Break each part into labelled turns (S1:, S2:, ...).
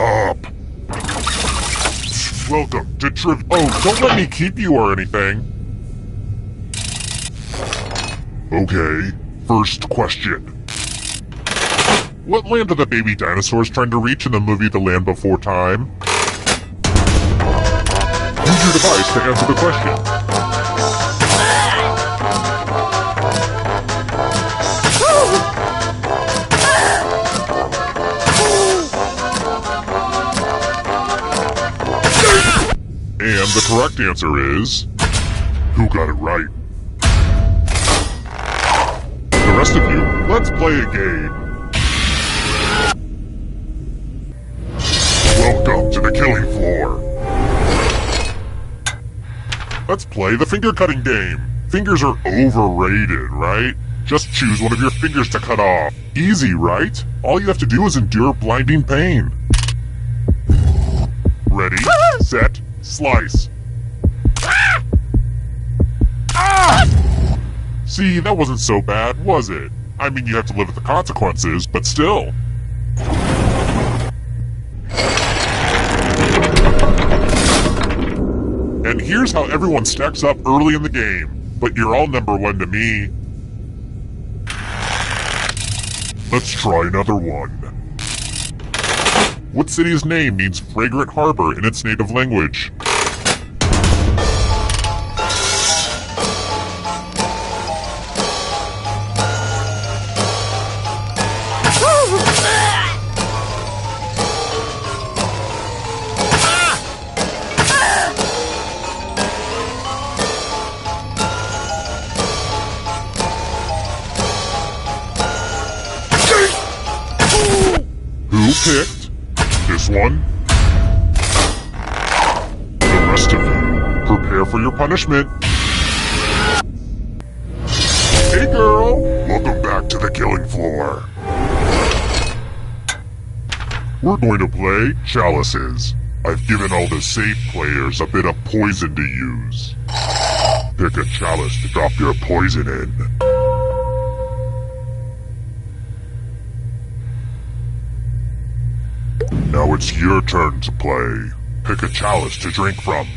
S1: up! Welcome to Oh, don't let me keep you or anything. Okay, first question. What land are the baby dinosaurs trying to reach in the movie The Land Before Time? Use your device to answer the question. And the correct answer is... Who got it right? The rest of you, let's play a game. Welcome to the killing floor. Let's play the finger cutting game. Fingers are overrated, right? Just choose one of your fingers to cut off. Easy, right? All you have to do is endure blinding pain. Ready, set, slice. See, that wasn't so bad, was it? I mean, you have to live with the consequences, but still. And here's how everyone stacks up early in the game, but you're all number one to me. Let's try another one. What city's name means fragrant harbor in its native language? Who picked this one? The rest of you, prepare for your punishment. Hey girl, welcome back to the killing floor. We're going to play chalices. I've given all the safe players a bit of poison to use. Pick a chalice to drop your poison in. Now it's your turn to play. Pick a chalice to drink from.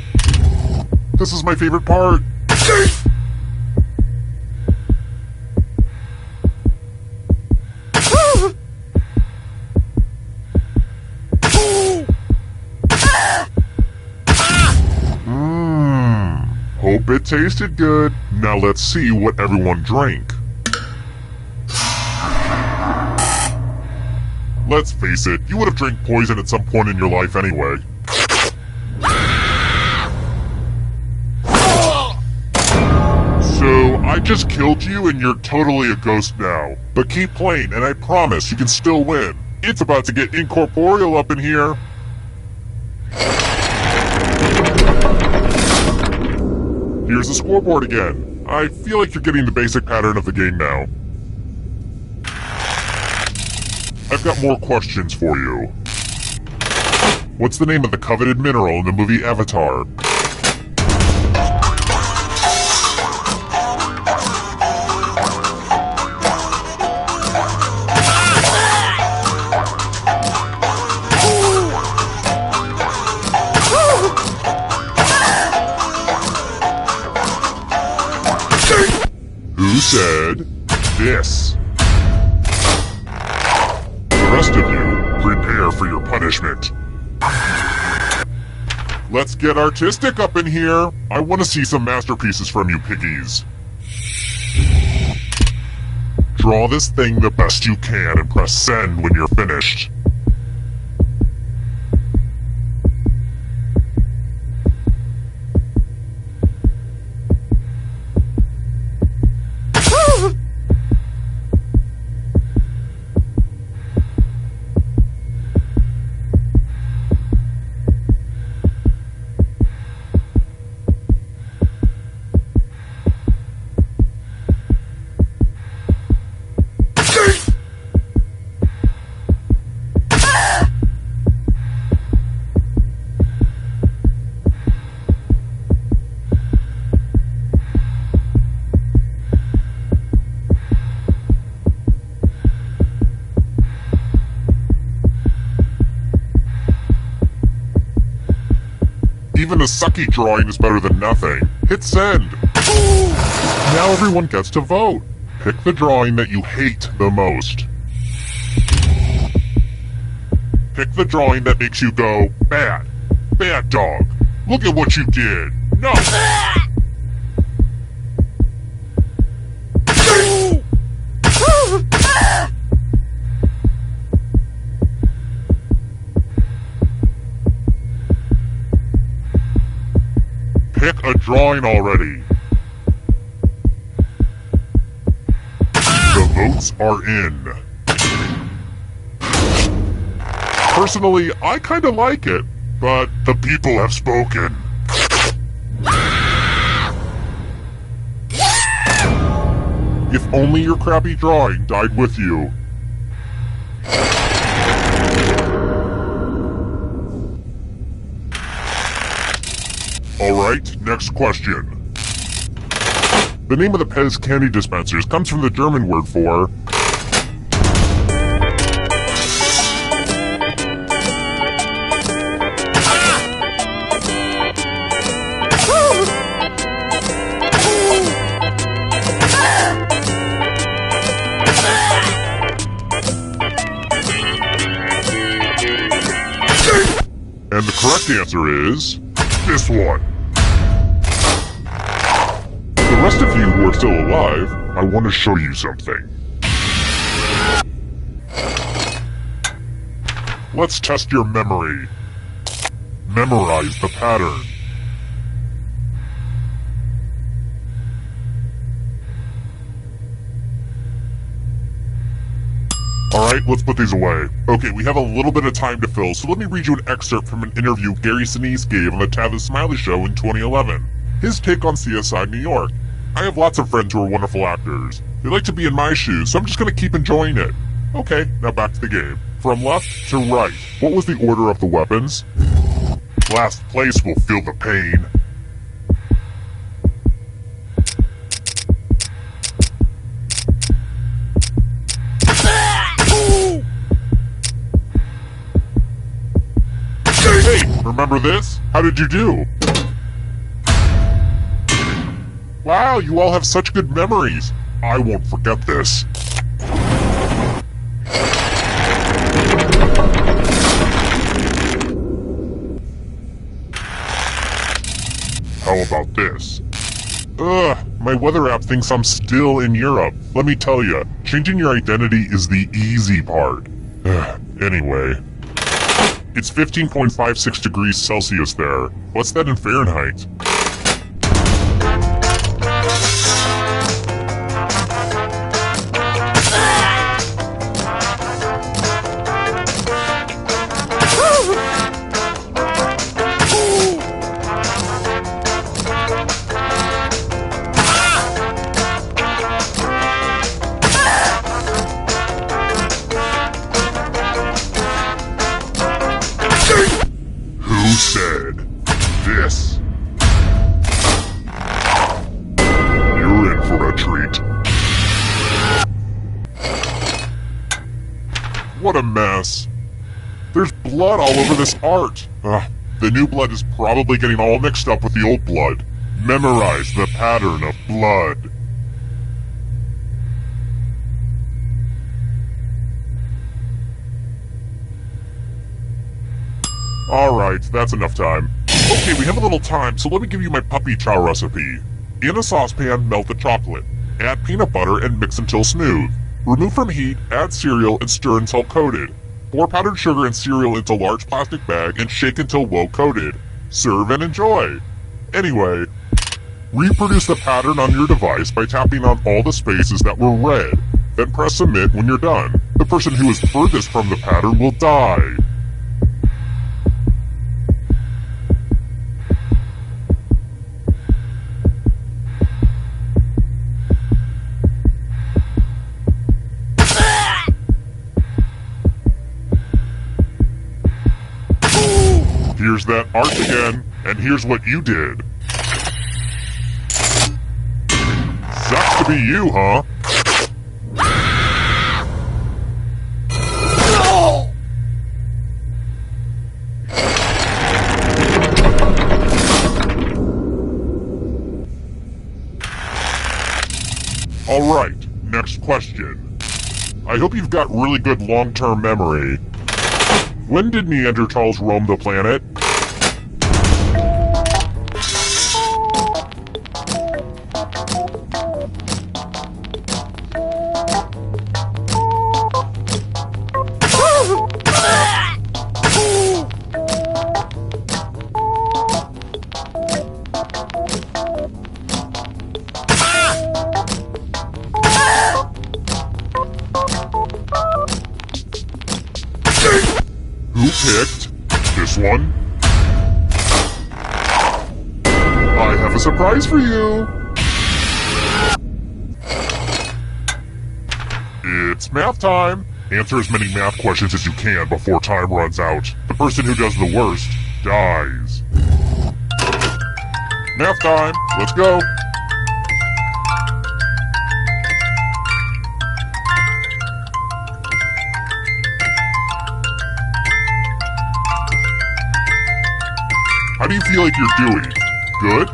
S1: This is my favorite part. Hope it tasted good. Now let's see what everyone drank. Let's face it, you would have drank poison at some point in your life anyway. So, I just killed you and you're totally a ghost now. But keep playing and I promise you can still win. It's about to get incorporeal up in here. Here's the scoreboard again. I feel like you're getting the basic pattern of the game now. I've got more questions for you. What's the name of the coveted mineral in the movie Avatar? Who said this? The rest of you, prepare for your punishment. Let's get artistic up in here. I want to see some masterpieces from you piggies. Draw this thing the best you can and press send when you're finished. Even a sucky drawing is better than nothing. Hit send. Now everyone gets to vote. Pick the drawing that you hate the most. Pick the drawing that makes you go, bad. Bad dog. Look at what you did. No. Pick a drawing already. The votes are in. Personally, I kinda like it, but the people have spoken. If only your crappy drawing died with you. Alright, next question. The name of the Pez candy dispensers comes from the German word for... And the correct answer is... this one. The rest of you who are still alive, I want to show you something. Let's test your memory. Memorize the pattern. Alright, let's put these away. Okay, we have a little bit of time to fill, so let me read you an excerpt from an interview Gary Sinise gave on the Tavis Smiley Show in 2011. His take on CSI New York. I have lots of friends who are wonderful actors. They like to be in my shoes, so I'm just gonna keep enjoying it. Okay, now back to the game. From left to right, what was the order of the weapons? Last place will feel the pain. Hey, remember this? How did you do? Wow, you all have such good memories. I won't forget this. How about this? Ugh, my weather app thinks I'm still in Europe. Let me tell you, changing your identity is the easy part. Anyway. It's 15.56 degrees Celsius there. What's that in Fahrenheit? Who said this? You're in for a treat. What a mess. There's blood all over this art. The new blood is probably getting all mixed up with the old blood. Memorize the pattern of blood. Alright, that's enough time. Okay, we have a little time, so let me give you my puppy chow recipe. In a saucepan, melt the chocolate. Add peanut butter and mix until smooth. Remove from heat, add cereal, and stir until coated. Pour powdered sugar and cereal into large plastic bag and shake until well coated. Serve and enjoy. Anyway, reproduce the pattern on your device by tapping on all the spaces that were red. Then press submit when you're done. The person who is furthest from the pattern will die. Here's that art again, and here's what you did. Sucks to be you, huh? Alright, next question. I hope you've got really good long-term memory. When did Neanderthals roam the planet? Who picked this one? I have a surprise for you! It's math time! Answer as many math questions as you can before time runs out. The person who does the worst dies. Math time! Let's go! How do you feel like you're doing? Good?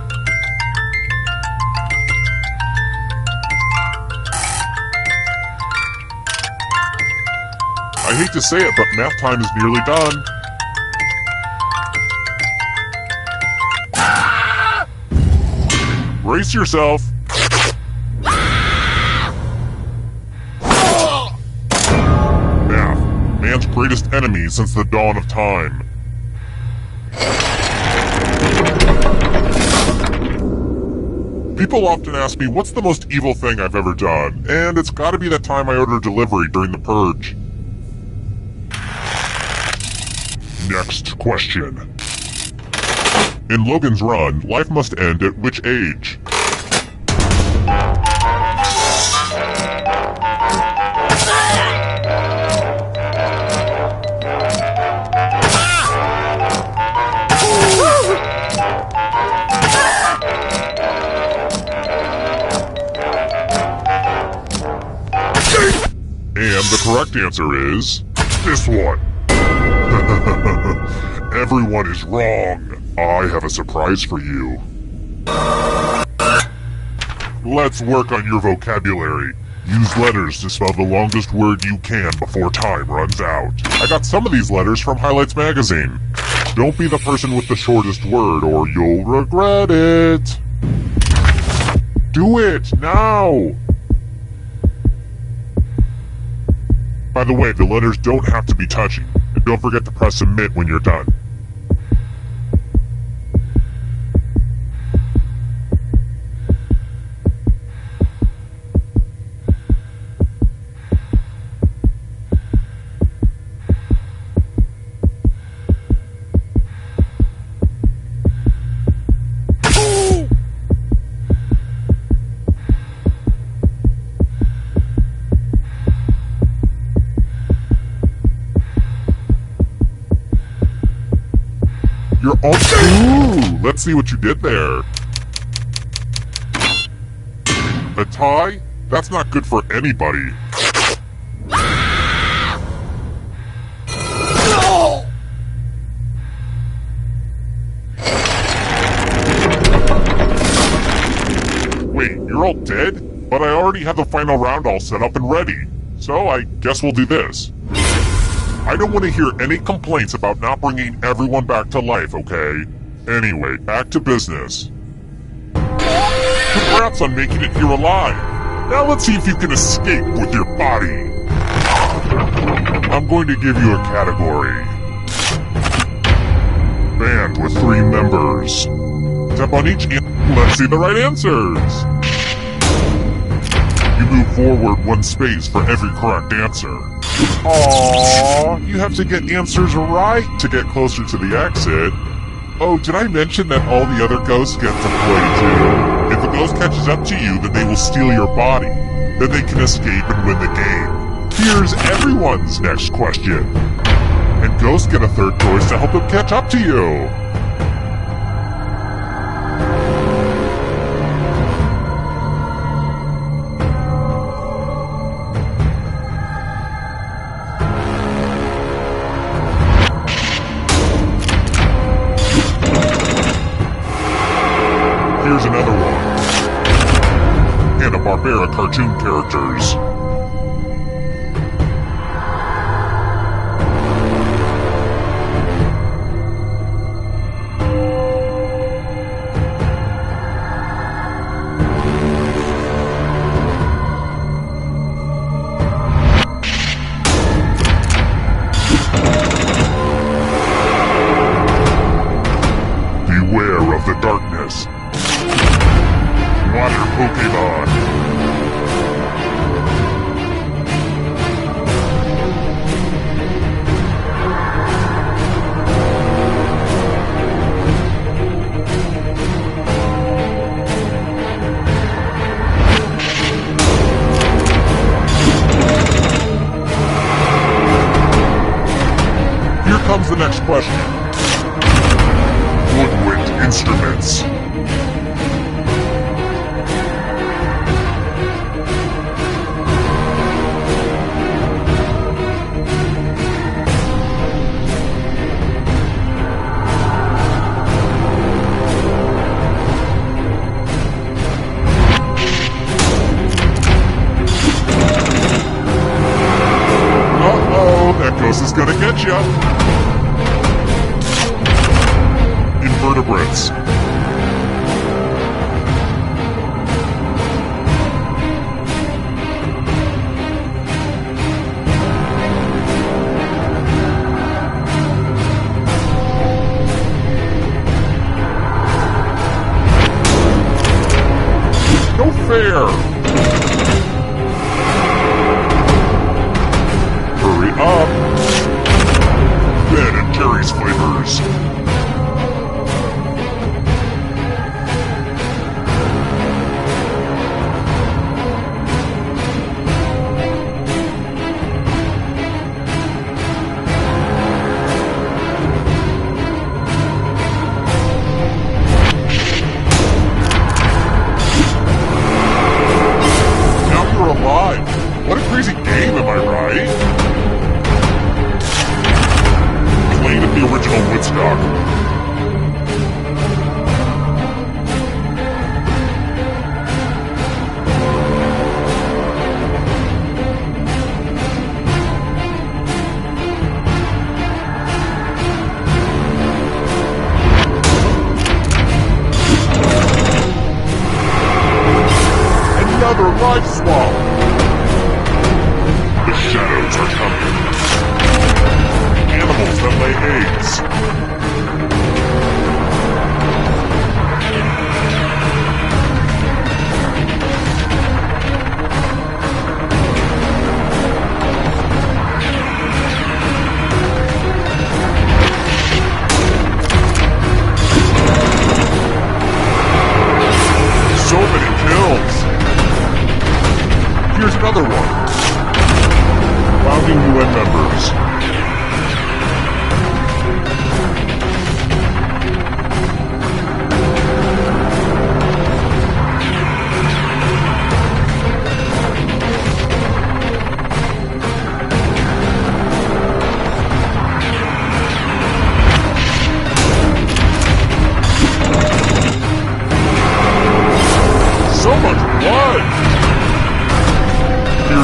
S1: I hate to say it, but math time is nearly done. Brace yourself. Math, man's greatest enemy since the dawn of time. People often ask me what's the most evil thing I've ever done, and it's gotta be that time I ordered delivery during the purge. Next question. In Logan's Run, life must end at which age? And the correct answer is this one. Everyone is wrong. I have a surprise for you. Let's work on your vocabulary. Use letters to spell the longest word you can before time runs out. I got some of these letters from Highlights magazine. Don't be the person with the shortest word or you'll regret it. Do it now! By the way, the letters don't have to be touching, and don't forget to press submit when you're done. You're all Ooh, let's see what you did there. A tie? That's not good for anybody. Wait, you're all dead? But I already have the final round all set up and ready. So I guess we'll do this. I don't want to hear any complaints about not bringing everyone back to life, okay? Anyway, back to business. Congrats on making it here alive. Now let's see if you can escape with your body. I'm going to give you a category. Band with 3 members. Tap on each and let's see the right answers. You move forward 1 space for every correct answer. Aww, you have to get answers right to get closer to the exit. Oh, did I mention that all the other ghosts get to play too? If a ghost catches up to you, then they will steal your body. Then they can escape and win the game. Here's everyone's next question. And ghosts get a 3rd choice to help them catch up to you. Here's another one. And a Hanna-Barbera cartoon characters. Beware of the darkness. Water Pokemon. Here comes the next question. Woodwind instruments. Uh-oh, that ghost is gonna get ya. Invertebrates. No fair! Hurry up! Ben and Jerry's flavors. What a crazy game, am I right? Playing at the original Woodstock. Another life swap! The shadows are coming. Animals that lay eggs. So many kills. Here's another one. Founding UN members. So much blood! Here's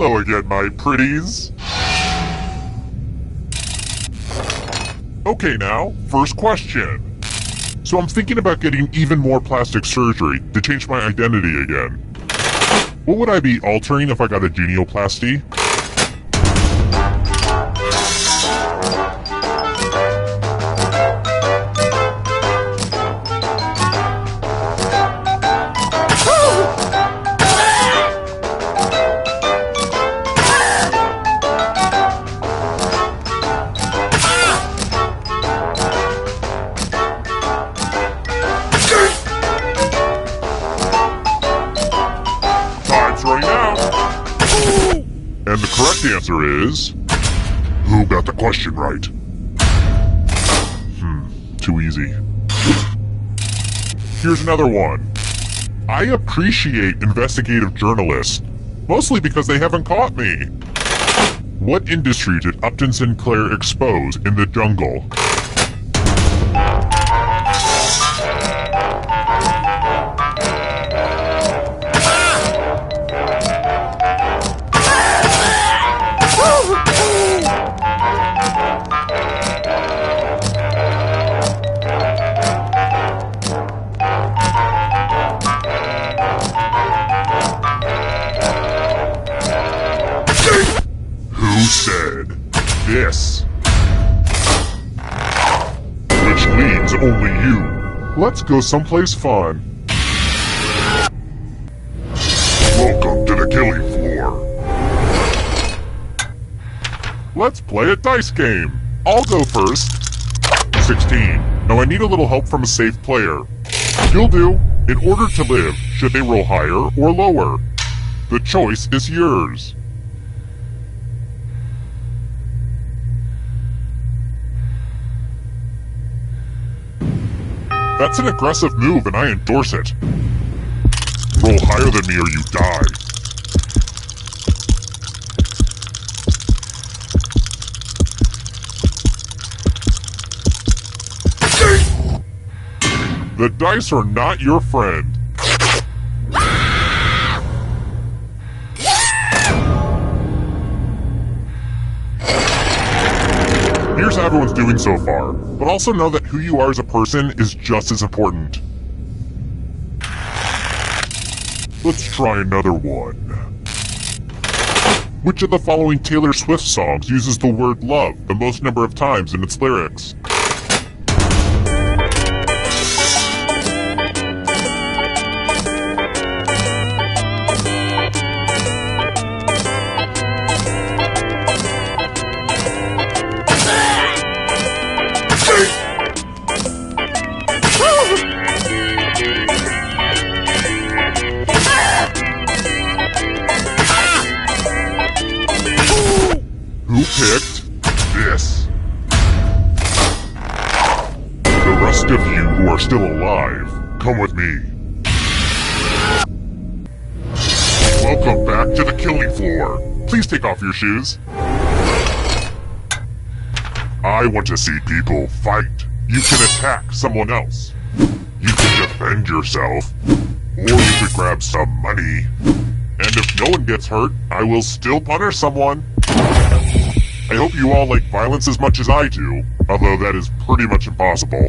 S1: Hello again, my pretties. Okay now, first question. So I'm thinking about getting even more plastic surgery to change my identity again. What would I be altering if I got a genioplasty? Right now. And the correct answer is... Who got the question right? Too easy. Here's another one. I appreciate investigative journalists, mostly because they haven't caught me. What industry did Upton Sinclair expose in the jungle? Who said this? Which leads only you. Let's go someplace fun. Welcome to the killing floor. Let's play a dice game. I'll go first. 16. Now I need a little help from a safe player. You'll do. In order to live, should they roll higher or lower? The choice is yours. That's an aggressive move and I endorse it. Roll higher than me or you die. The dice are not your friend. Here's how everyone's doing so far, but also know that who you are as a person is just as important. Let's try another one. Which of the following Taylor Swift songs uses the word love the most number of times in its lyrics? Who picked this? The rest of you who are still alive, come with me. Welcome back to the killing floor. Please take off your shoes. I want to see people fight. You can attack someone else. You can defend yourself. Or you could grab some money. And if no one gets hurt, I will still punish someone. I hope you all like violence as much as I do, although that is pretty much impossible.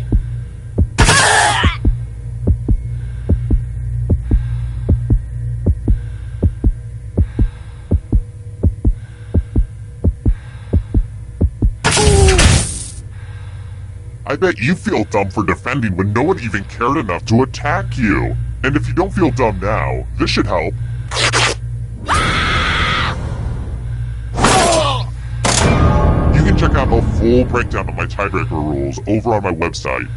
S1: I bet you feel dumb for defending when no one even cared enough to attack you. And if you don't feel dumb now, this should help. You can check out a full breakdown of my tiebreaker rules over on my website.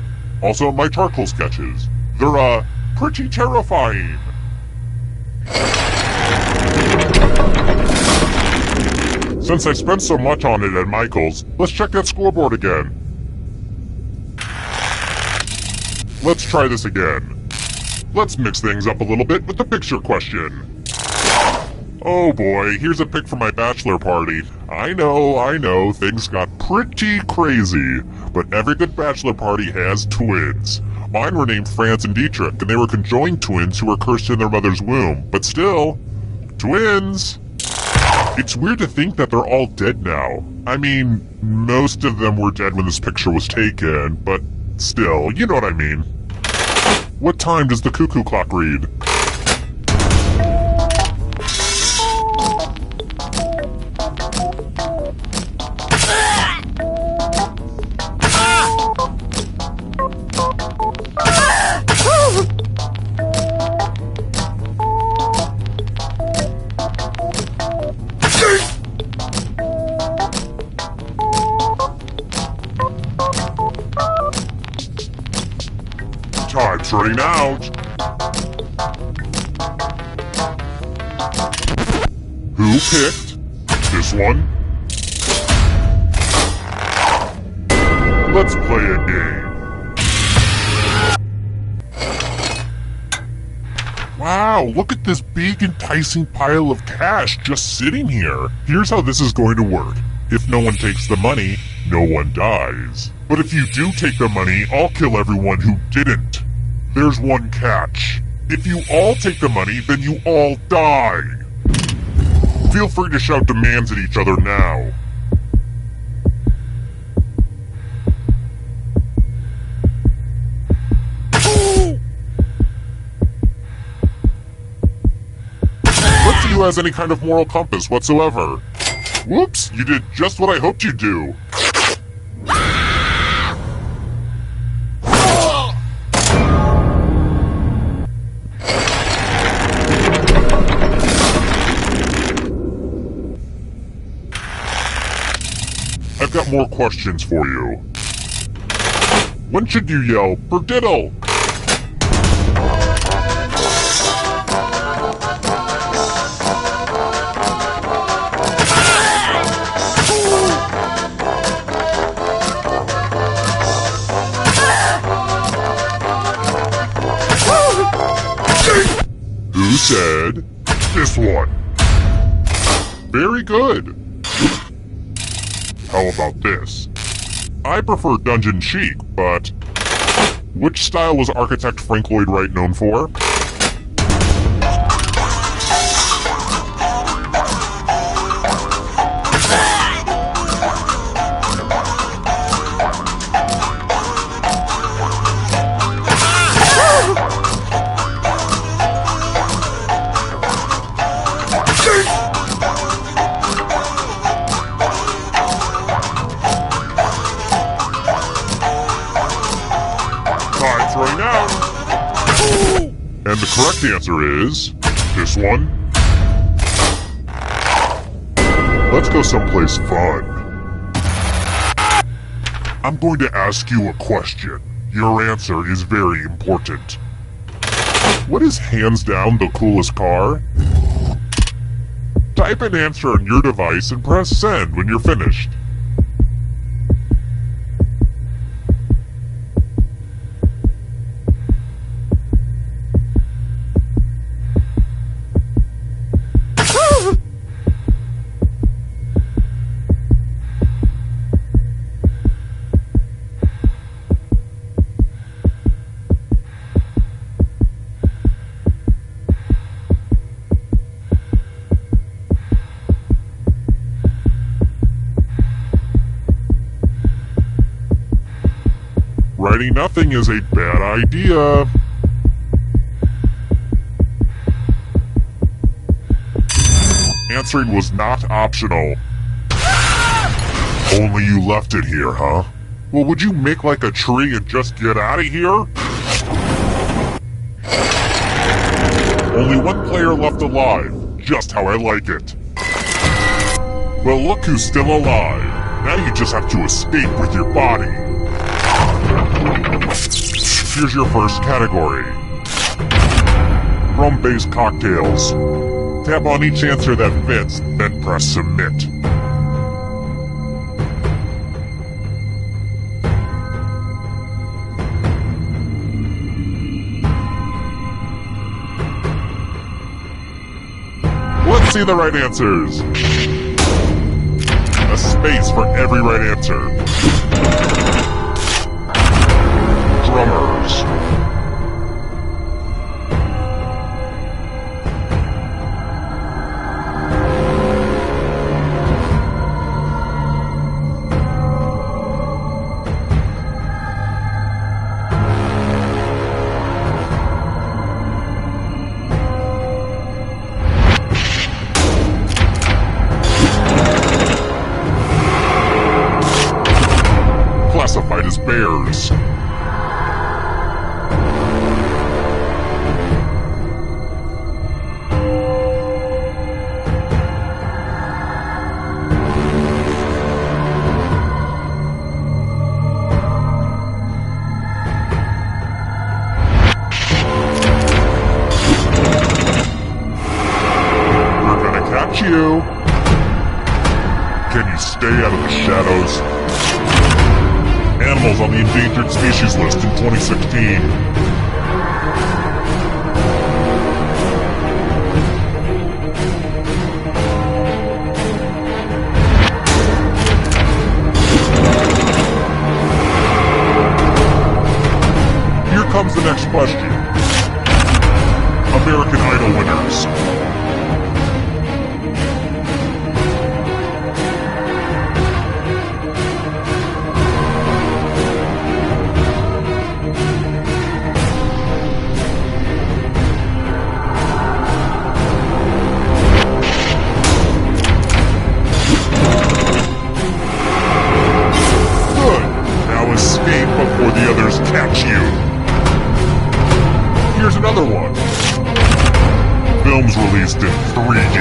S1: Also, my charcoal sketches. They're, pretty terrifying. Since I spent so much on it at Michael's, let's check that scoreboard again. Let's try this again. Let's mix things up a little bit with the picture question. Oh boy, here's a pic from my bachelor party. I know, things got pretty crazy, but every good bachelor party has twins. Mine were named France and Dietrich, and they were conjoined twins who were cursed in their mother's womb, but still, twins! It's weird to think that they're all dead now. I mean, most of them were dead when this picture was taken, but still, you know what I mean. What time does the cuckoo clock read? Time's running out. Who picked this one? Let's play a game. Wow, look at this big enticing pile of cash just sitting here. Here's how this is going to work. If no one takes the money, no one dies. But if you do take the money, I'll kill everyone who didn't. There's one catch. If you all take the money, then you all die. Feel free to shout demands at each other now. Let's see who has any kind of moral compass whatsoever. Whoops, you did just what I hoped you'd do. I've got more questions for you. When should you yell, "Perdiddle"? Who said this one? Very good. How about this? I prefer dungeon chic, but which style was architect Frank Lloyd Wright known for? Running out. And the correct answer is this one. Let's go someplace fun. I'm going to ask you a question. Your answer is very important. What is hands down the coolest car? Type an answer on your device and press send when you're finished. Writing nothing is a bad idea. Answering was not optional. Only you left it here, huh? Well, would you make like a tree and just get out of here? Only one player left alive, just how I like it. Well, look who's still alive. Now you just have to escape with your body. Here's your first category. Rum-based cocktails. Tap on each answer that fits, then press submit. Let's see the right answers. A space for every right answer. Drummers. bears. You. Can you stay out of the shadows? Animals on the endangered species list in 2016. Here comes the next question. American Idol winners. Before the others catch you. Here's another one. Films released in 3D.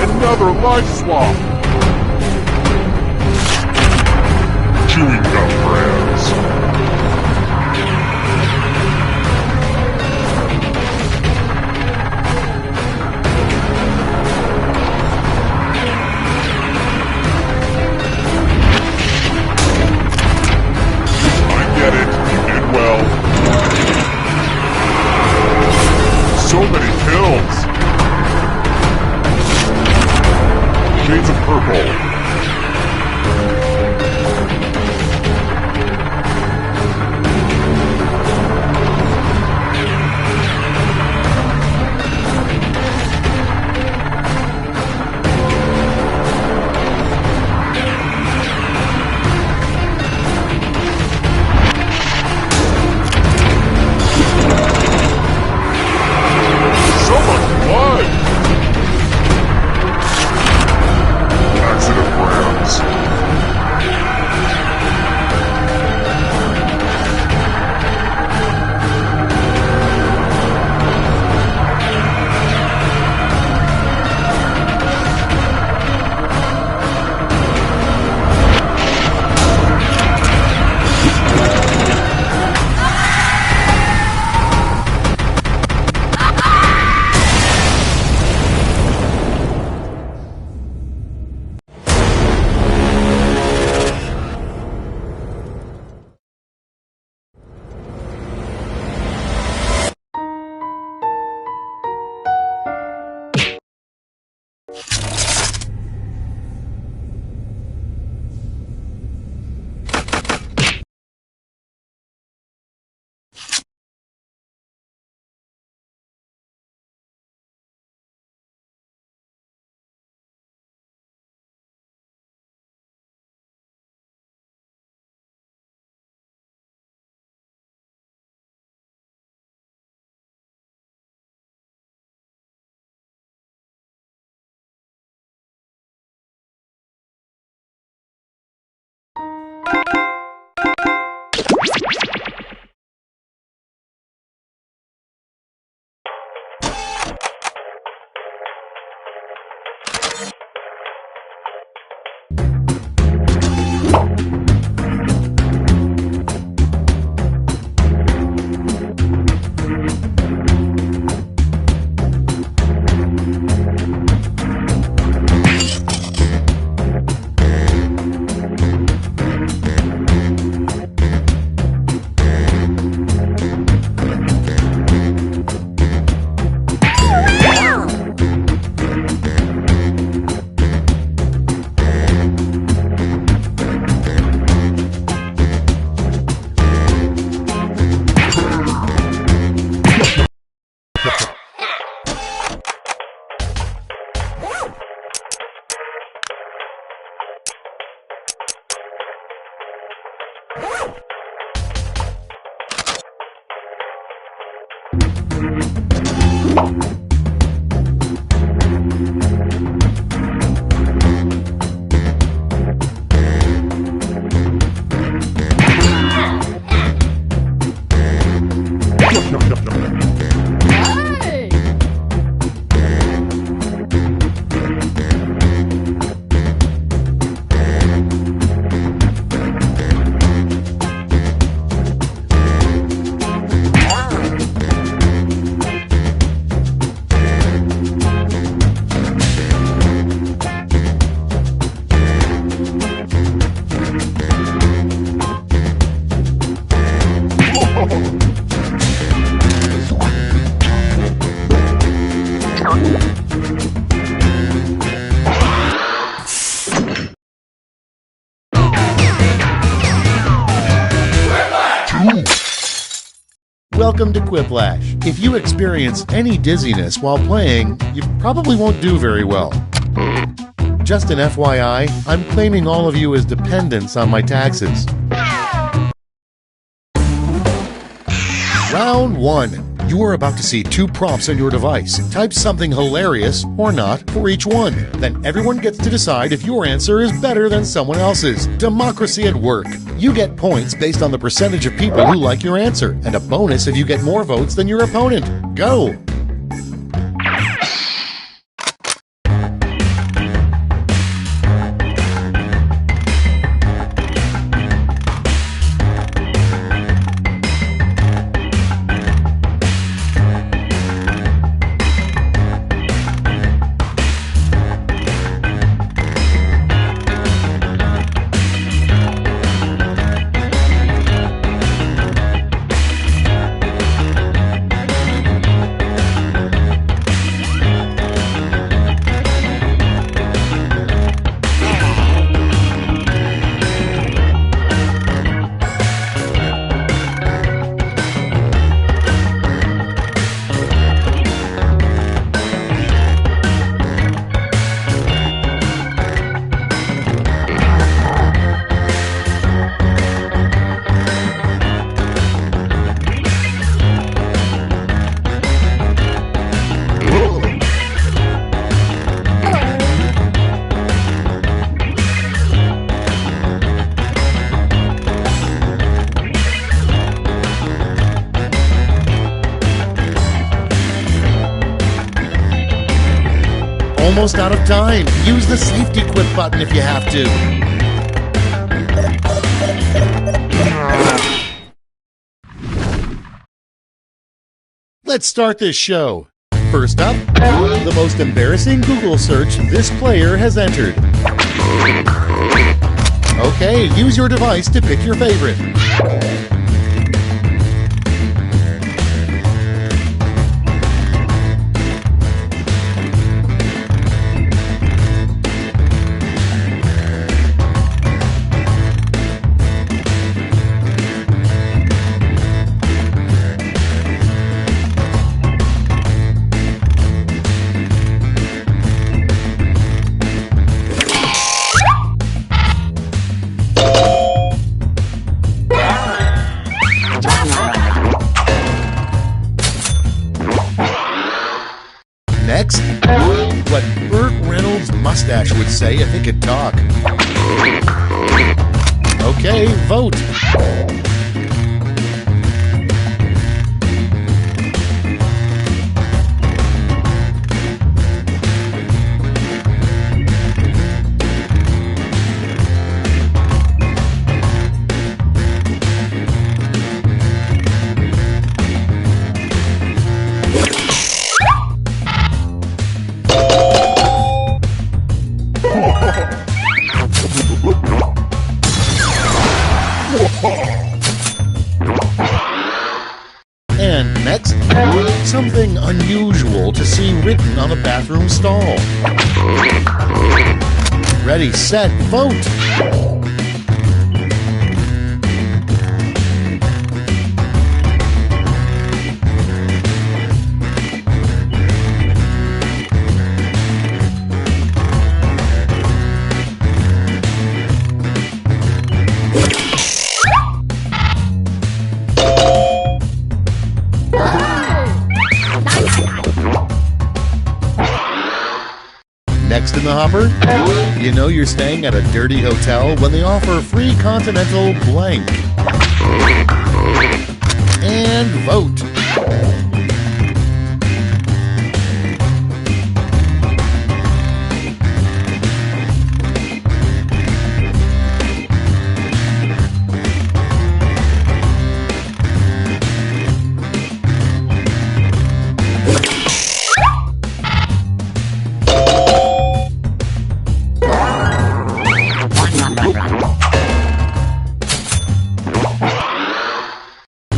S1: Another life swap. Chewing gum brands. I get it, you did well. So many kills. Shades of purple.
S2: Welcome to Quiplash. If you experience any dizziness while playing, you probably won't do very well. Just an FYI, I'm claiming all of you as dependents on my taxes. Round 1. You are about to see 2 prompts on your device. Type something hilarious, or not, for each one. Then everyone gets to decide if your answer is better than someone else's. Democracy at work. You get points based on the percentage of people who like your answer, and a bonus if you get more votes than your opponent. Go! Almost out of time. Use the safety quit button if you have to. Let's start this show. First up, the most embarrassing Google search this player has entered. Okay, use your device to pick your favorite. Next, what Burt Reynolds' mustache would say if it could talk. Okay, vote. And next, something unusual to see written on a bathroom stall. Ready, set, vote! Next in the hopper, you know you're staying at a dirty hotel when they offer free continental blank. And vote.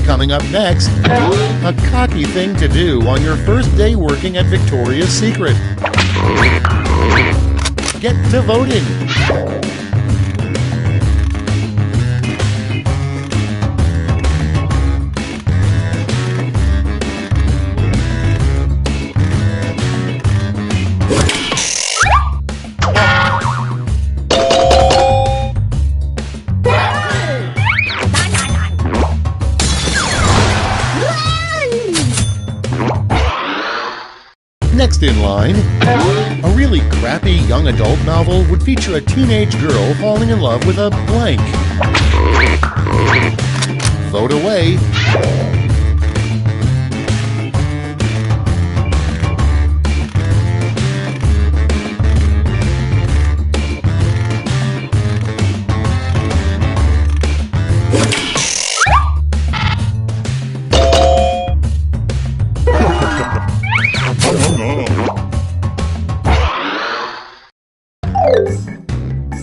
S2: Coming up next, a cocky thing to do on your first day working at Victoria's Secret. Get to voting. Next in line, a really crappy young adult novel would feature a teenage girl falling in love with a blank. Vote away.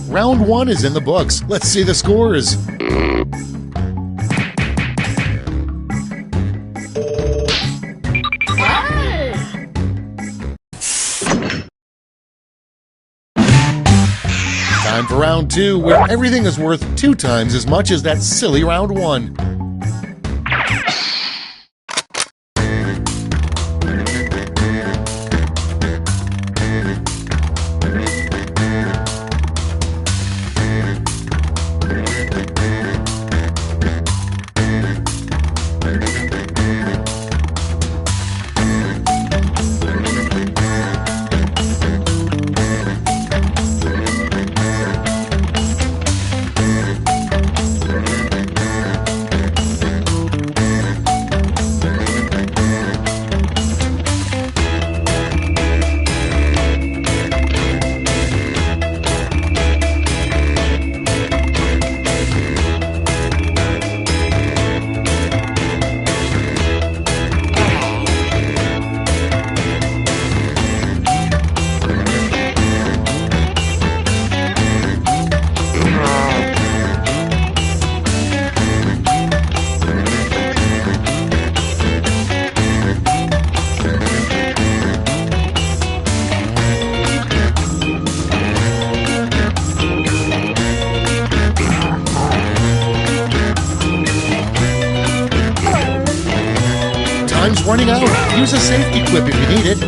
S2: Round 1 is in the books. Let's see the scores. Time for round 2, where everything is worth 2 times as much as that silly round 1. Time's running out. Use a safety quip if you need it.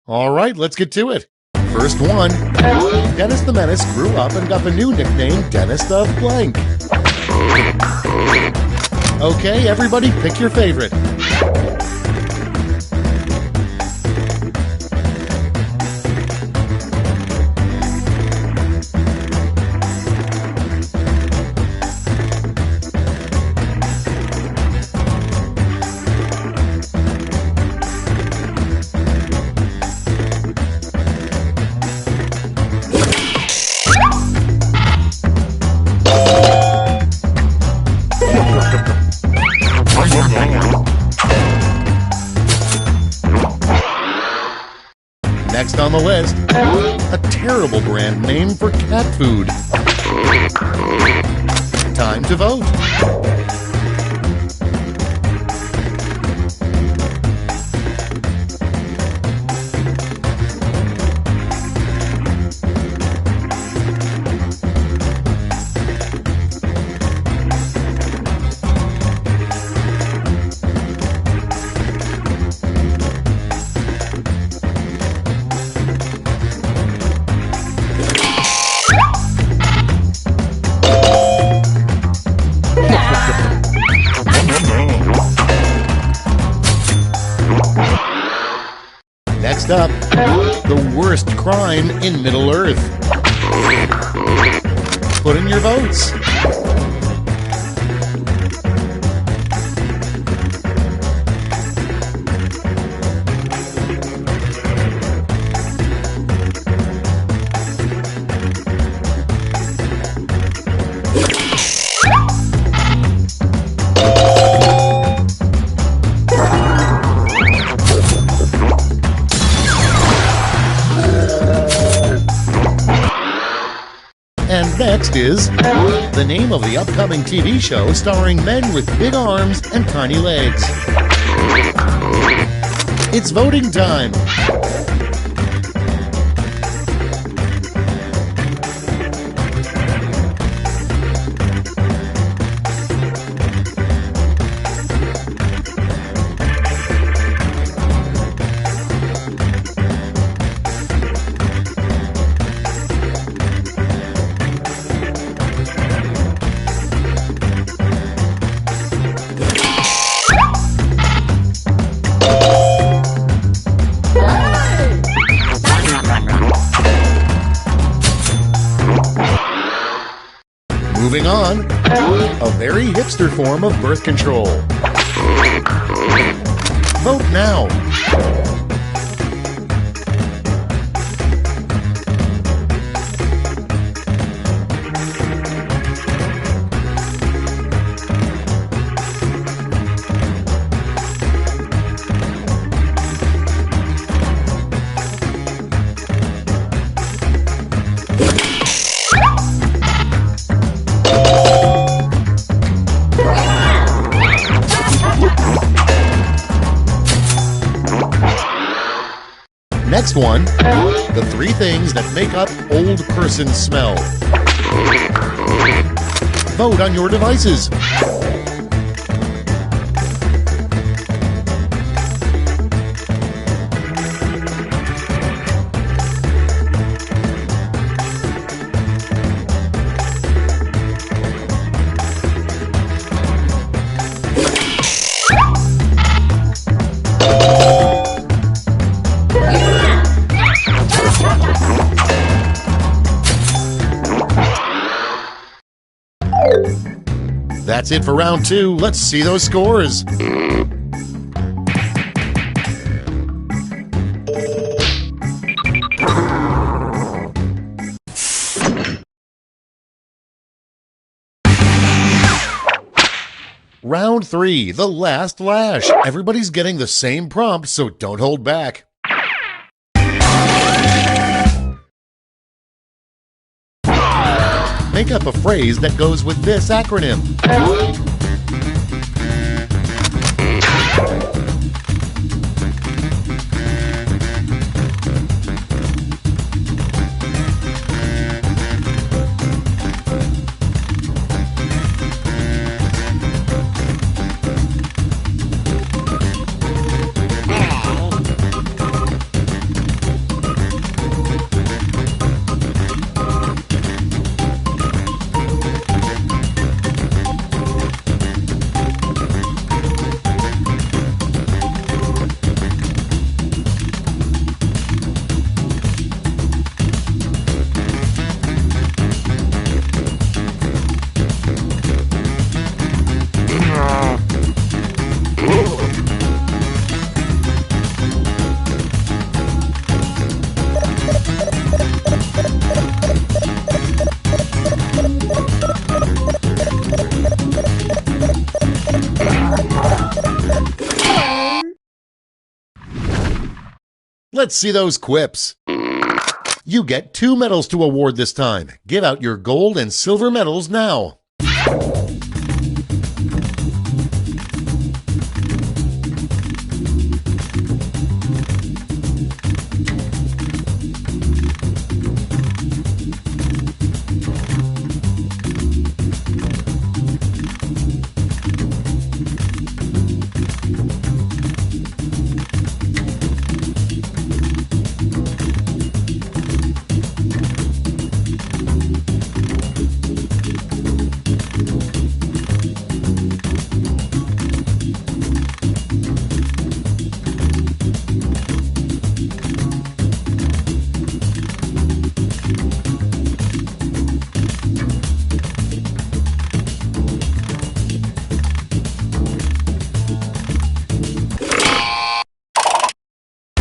S2: All right, let's get to it. First one. Dennis the Menace grew up and got the new nickname Dennis the Blank. Okay, everybody, pick your favorite. Next on the list, a terrible brand name for cat food. Time to vote. Next up, the worst crime in Middle-earth. Put in your votes. And next is the name of the upcoming TV show starring men with big arms and tiny legs. It's voting time. A very hipster form of birth control. Vote now. Next one, the 3 things that make up old person smell. Vote on your devices. That's it for round 2. Let's see those scores. Round 3, the last lash. Everybody's getting the same prompt, so don't hold back. Make up a phrase that goes with this acronym. Let's see those quips. You get 2 medals to award this time. Give out your gold and silver medals now.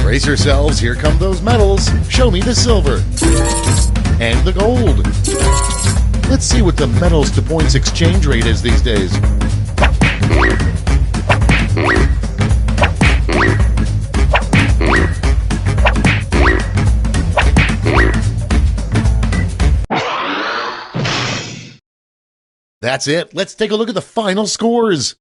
S2: Brace yourselves, here come those medals. Show me the silver. And the gold. Let's see what the medals to points exchange rate is these days. That's it. Let's take a look at the final scores.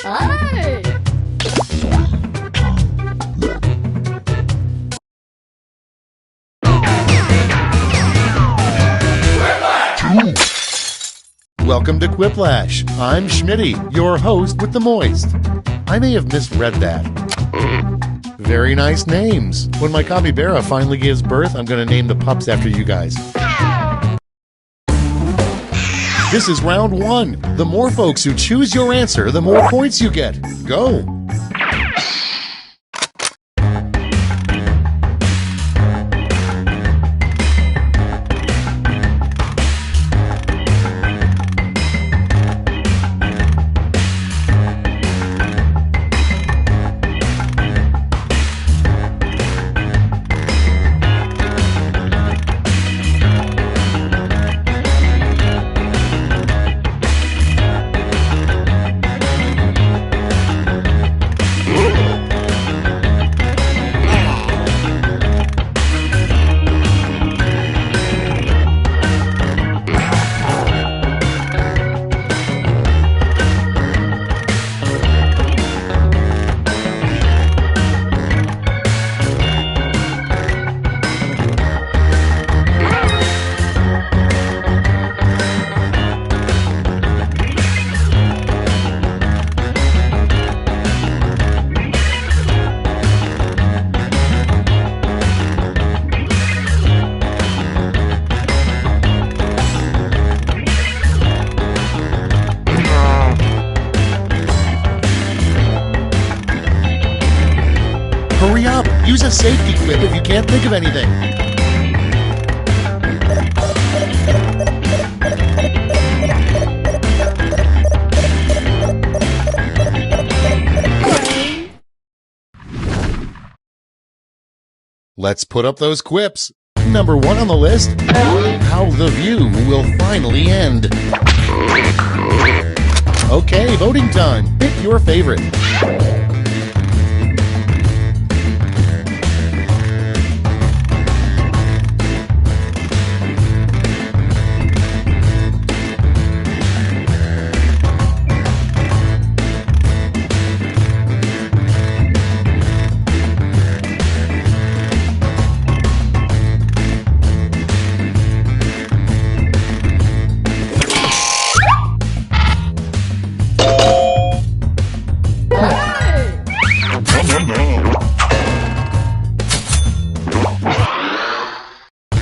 S3: Hey!
S2: Welcome to Quiplash. I'm Schmitty, your host with the moist. I may have misread that. Very nice names. When my capybara finally gives birth, I'm going to name the pups after you guys. This is round 1. The more folks who choose your answer, the more points you get. Go! Hurry up! Use a safety quip if you can't think of anything. Let's put up those quips. Number 1 on the list, how the view will finally end. Okay, voting time. Pick your favorite.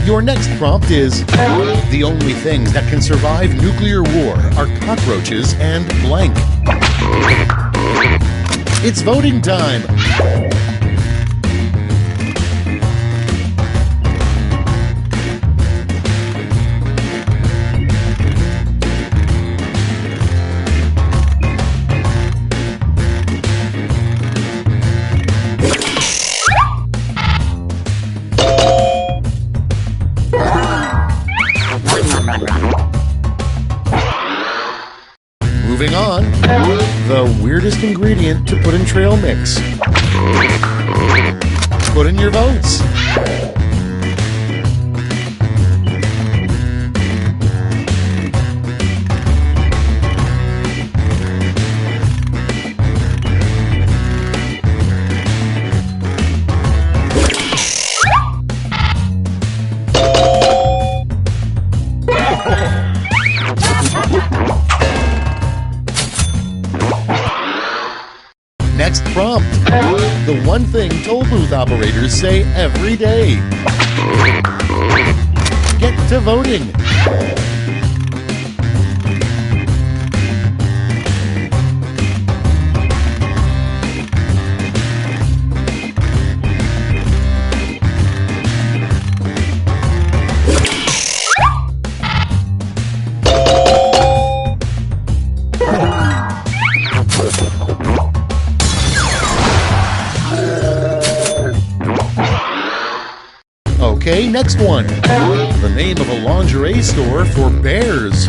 S2: Your next prompt is, the only things that can survive nuclear war are cockroaches and blank. It's voting time. Moving on, the weirdest ingredient to put in trail mix. Put in your votes. Next prompt. The one thing toll booth operators say every day. Get to voting. Okay, next one. The name of a lingerie store for bears.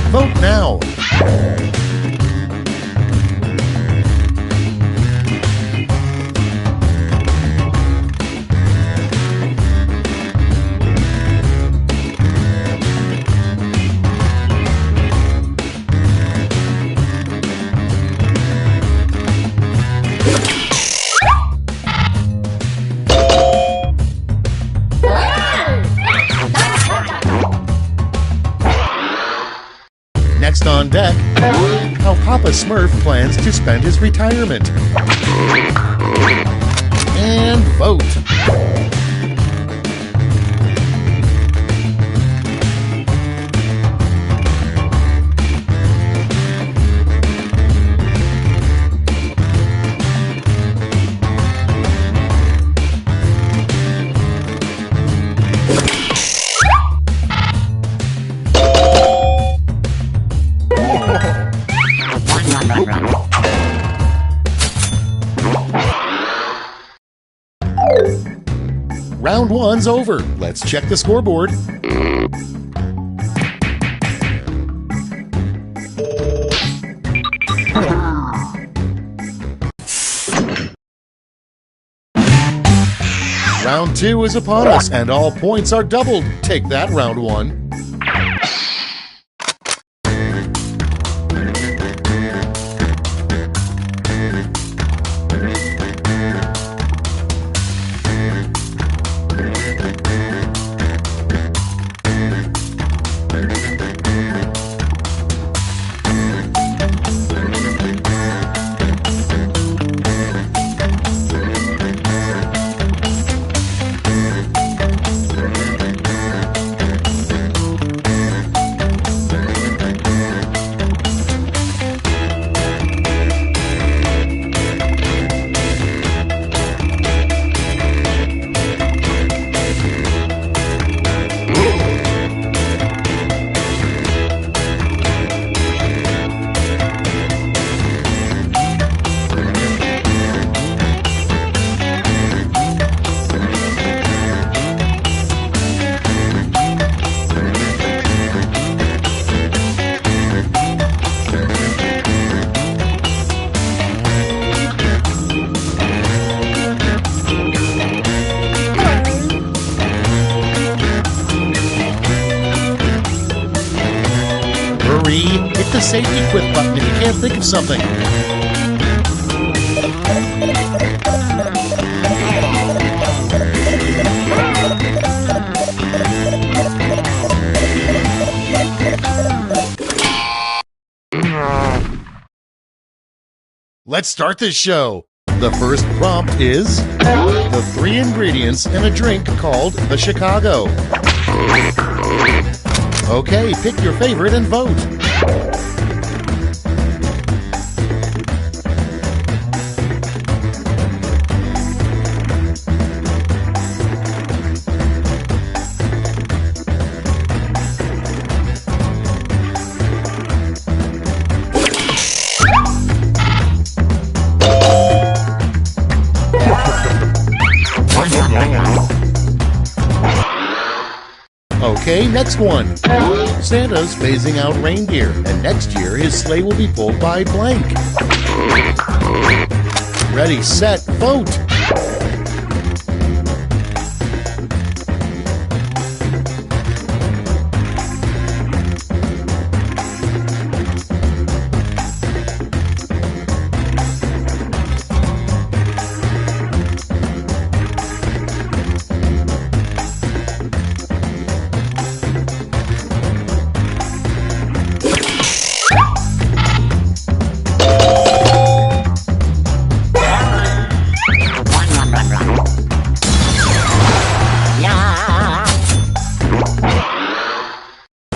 S2: Vote now. Next on deck, how Papa Smurf plans to spend his retirement. And vote. Round one's over. Let's check the scoreboard. Round two is upon us, and all points are doubled. Take that, round one. Hit the safety quit button if you can't think of something. Let's start this show. The first prompt is the 3 ingredients in a drink called the Chicago. Okay, pick your favorite and vote. Okay, next one. Santa's phasing out reindeer, and next year his sleigh will be pulled by blank. Ready, set, vote!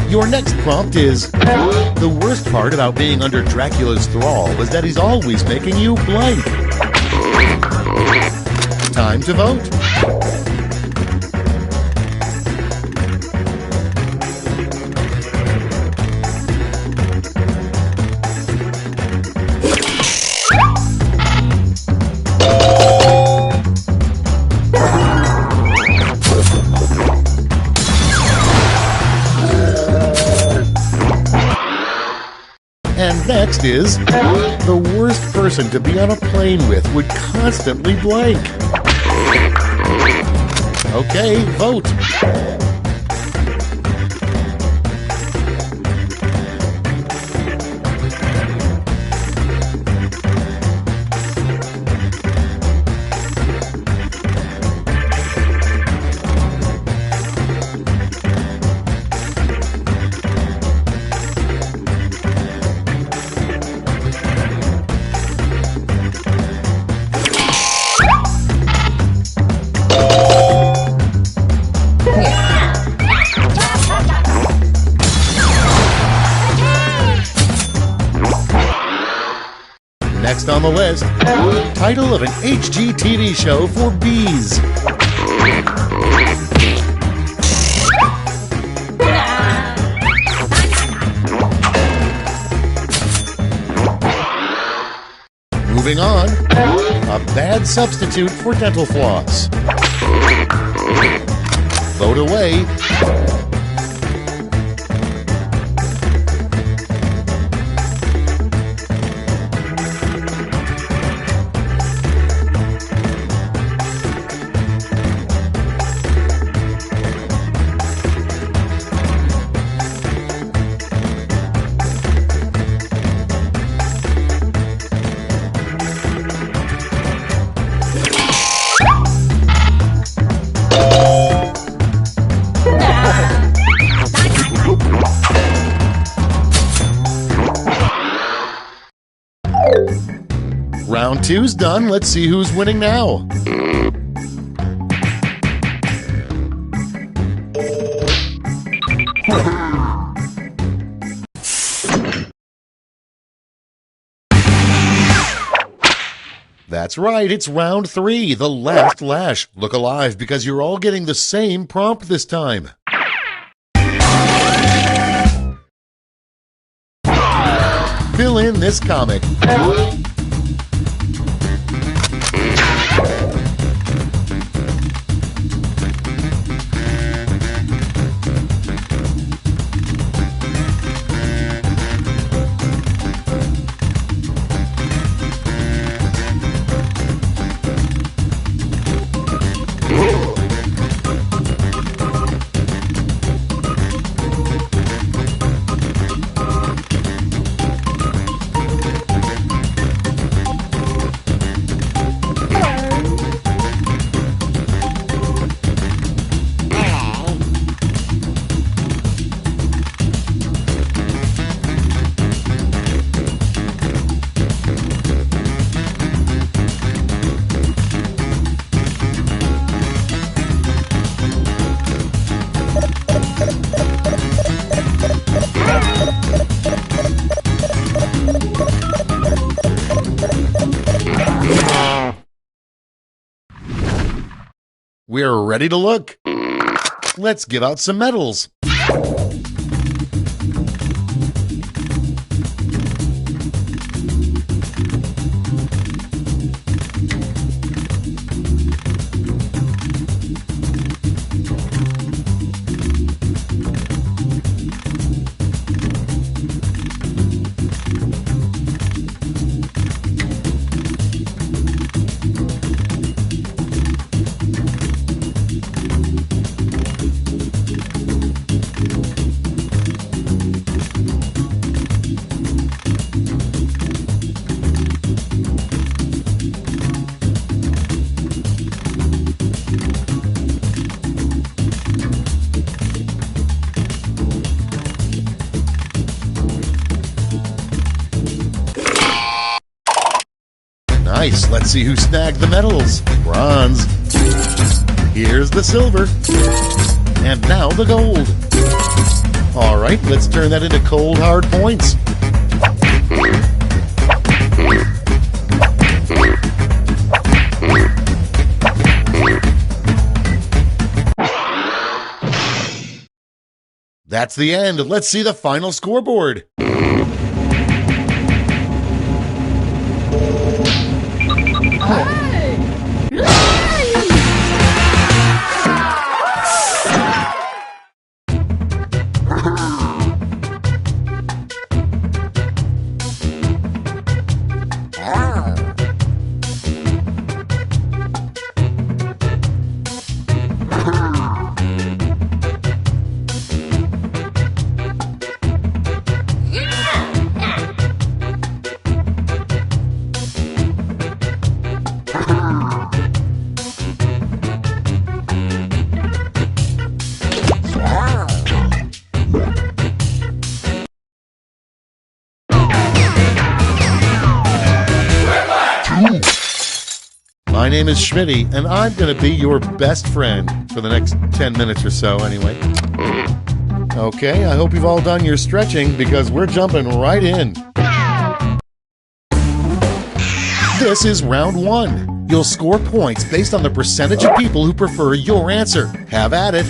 S2: Your next prompt is, the worst part about being under Dracula's thrall was that he's always making you blank. Time to vote. And next is, the worst person to be on a plane with would constantly blank. Okay, vote. Next on the list, title of an HGTV show for bees. Moving on, a bad substitute for dental floss. Vote away. Round 2's done. Let's see who's winning now. That's right, it's round 3, the last lash. Look alive because you're all getting the same prompt this time. Fill in this comic. We're ready to look. Let's give out some medals. Nice. Let's see who snagged the medals. Bronze. Here's the silver. And now the gold. All right, let's turn that into cold, hard points. That's the end. Let's see the final scoreboard. My name is Schmitty, and I'm going to be your best friend for the next 10 minutes or so anyway. Okay, I hope you've all done your stretching because we're jumping right in. This is round 1. You'll score points based on the percentage of people who prefer your answer. Have at it.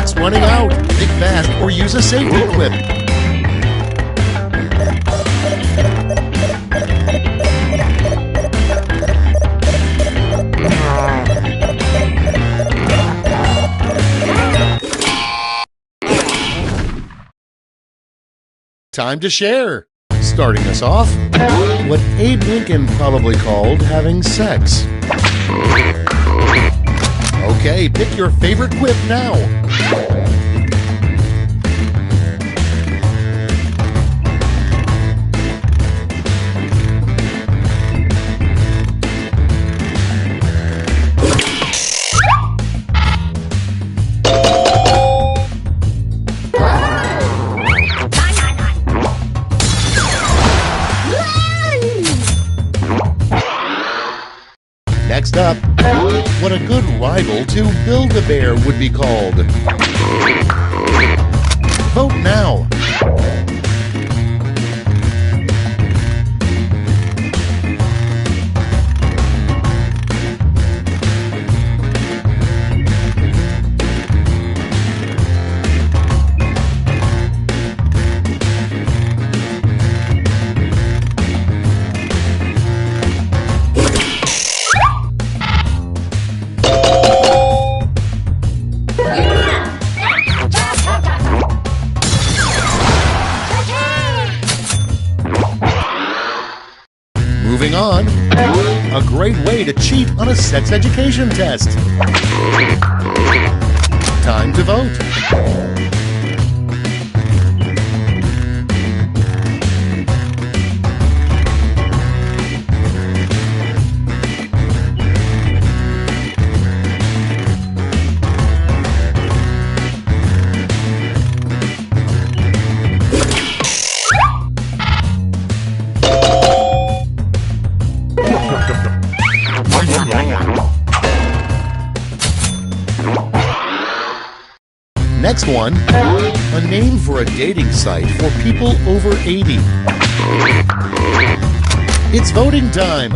S2: clock's running out. Think fast or use a safety clip. Time to share. Starting us off, what Abe Lincoln probably called having sex. Okay, pick your favorite quip now. Next up, what a good rival to Build-A-Bear would be called. Vote now. Moving on, a great way to cheat on a sex education test. Time to vote. Next one, a name for a dating site for people over 80. It's voting time.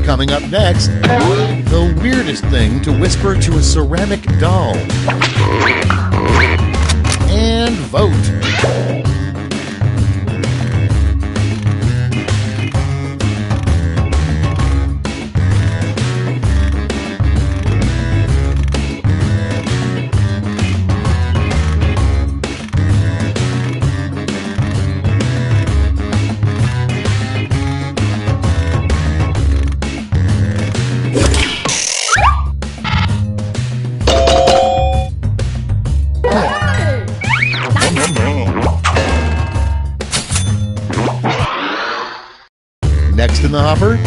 S2: Coming up next, the weirdest thing to whisper to a ceramic doll. And vote. Next in the hopper,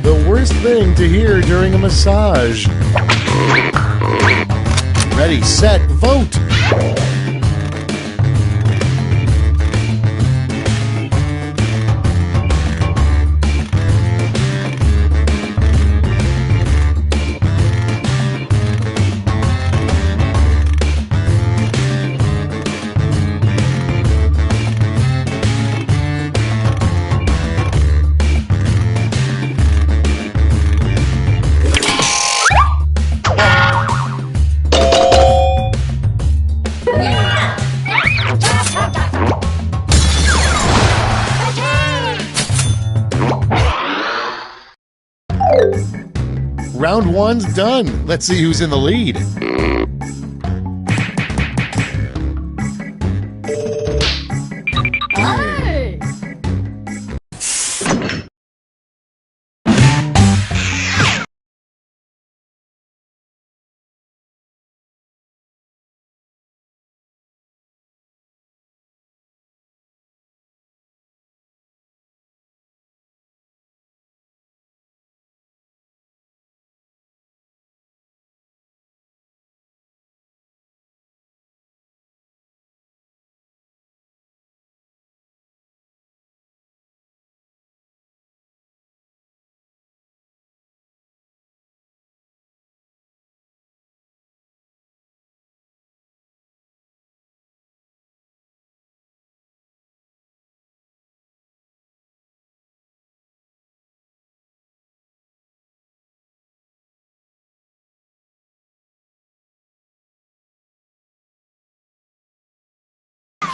S2: the worst thing to hear during a massage. Ready, set, vote! Round one's done. Let's see who's in the lead.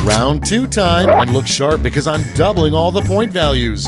S2: Round 2 time, and look sharp because I'm doubling all the point values.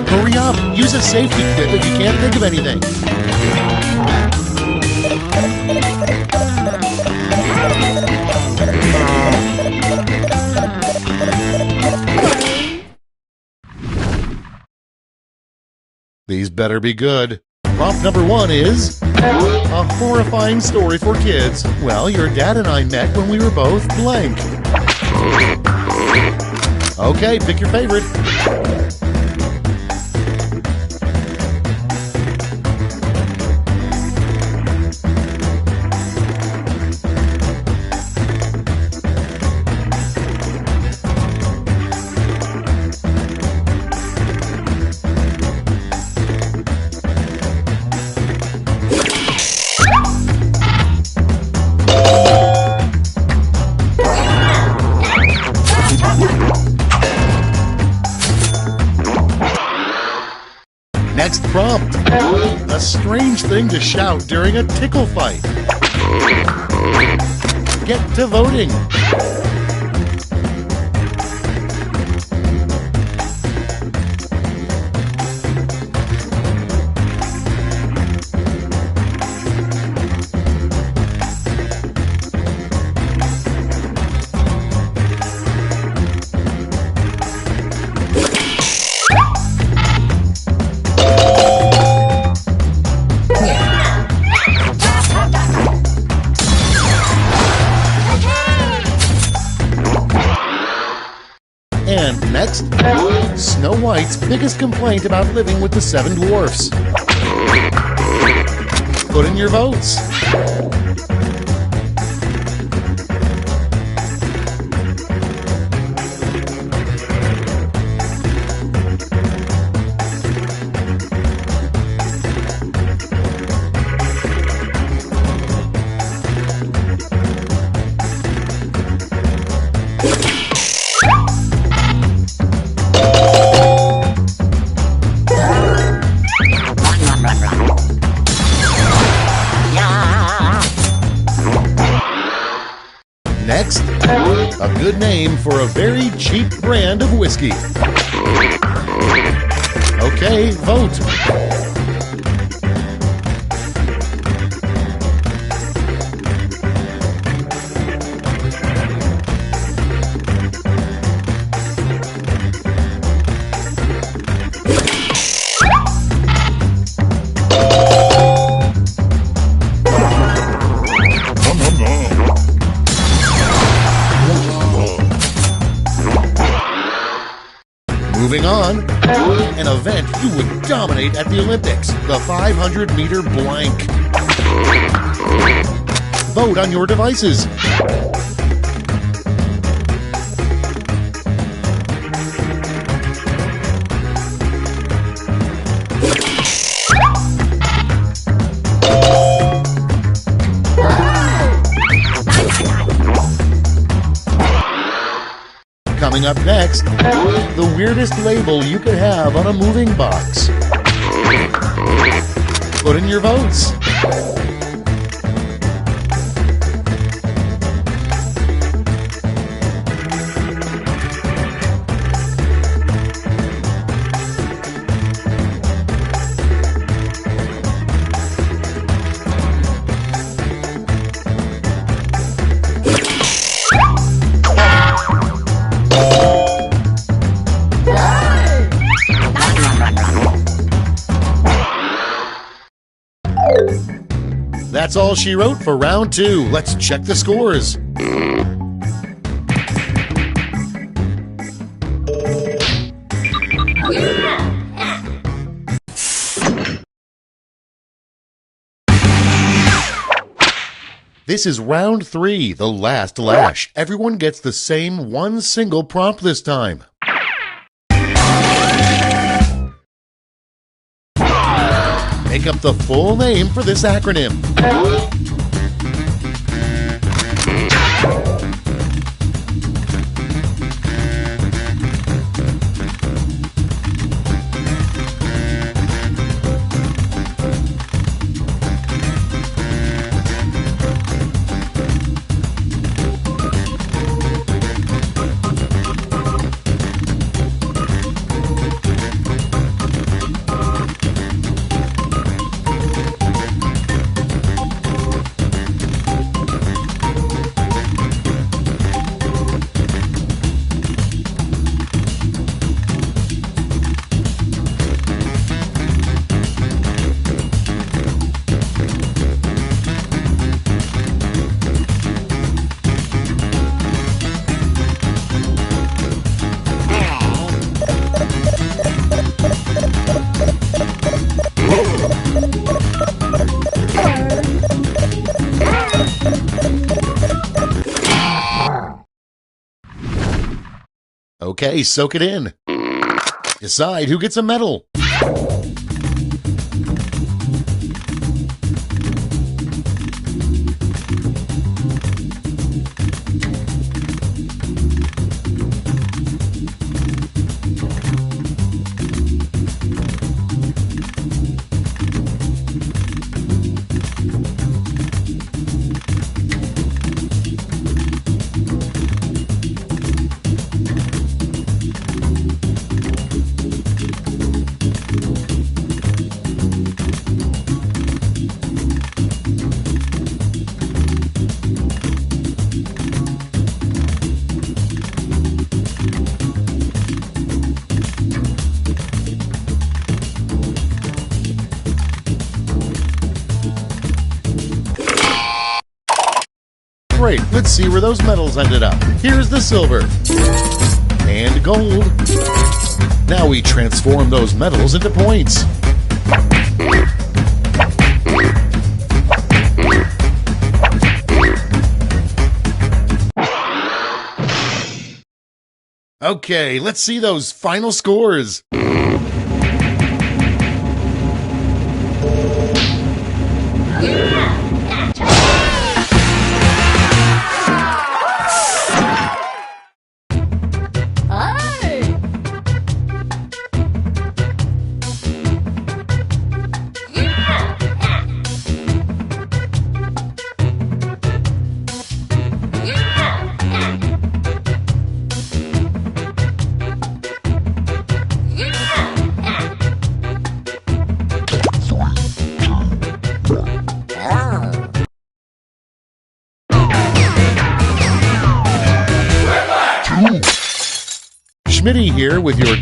S2: Hurry up! Use a safety quip if you can't think of anything. These better be good. Prompt number 1 is a horrifying story for kids. Well, your dad and I met when we were both blank. Okay, pick your favorite. Next prompt. A strange thing to shout during a tickle fight. Get to voting. And next, Snow White's biggest complaint about living with the 7 dwarfs. Put in your votes. Next, a good name for a very cheap brand of whiskey. Okay, vote. Moving on, an event you would dominate at the Olympics, the 500-meter blank. Vote on your devices. Coming up next, the weirdest label you could have on a moving box. Put in your votes. all she wrote for round 2. Let's check the scores. This is round 3, the last lash. Everyone gets the same one single prompt this time. Make up the full name for this acronym. Okay, soak it in. Decide who gets a medal. Great, let's see where those medals ended up. Here's the silver. And gold. Now we transform those medals into points. Okay, let's see those final scores. Schmitty here with your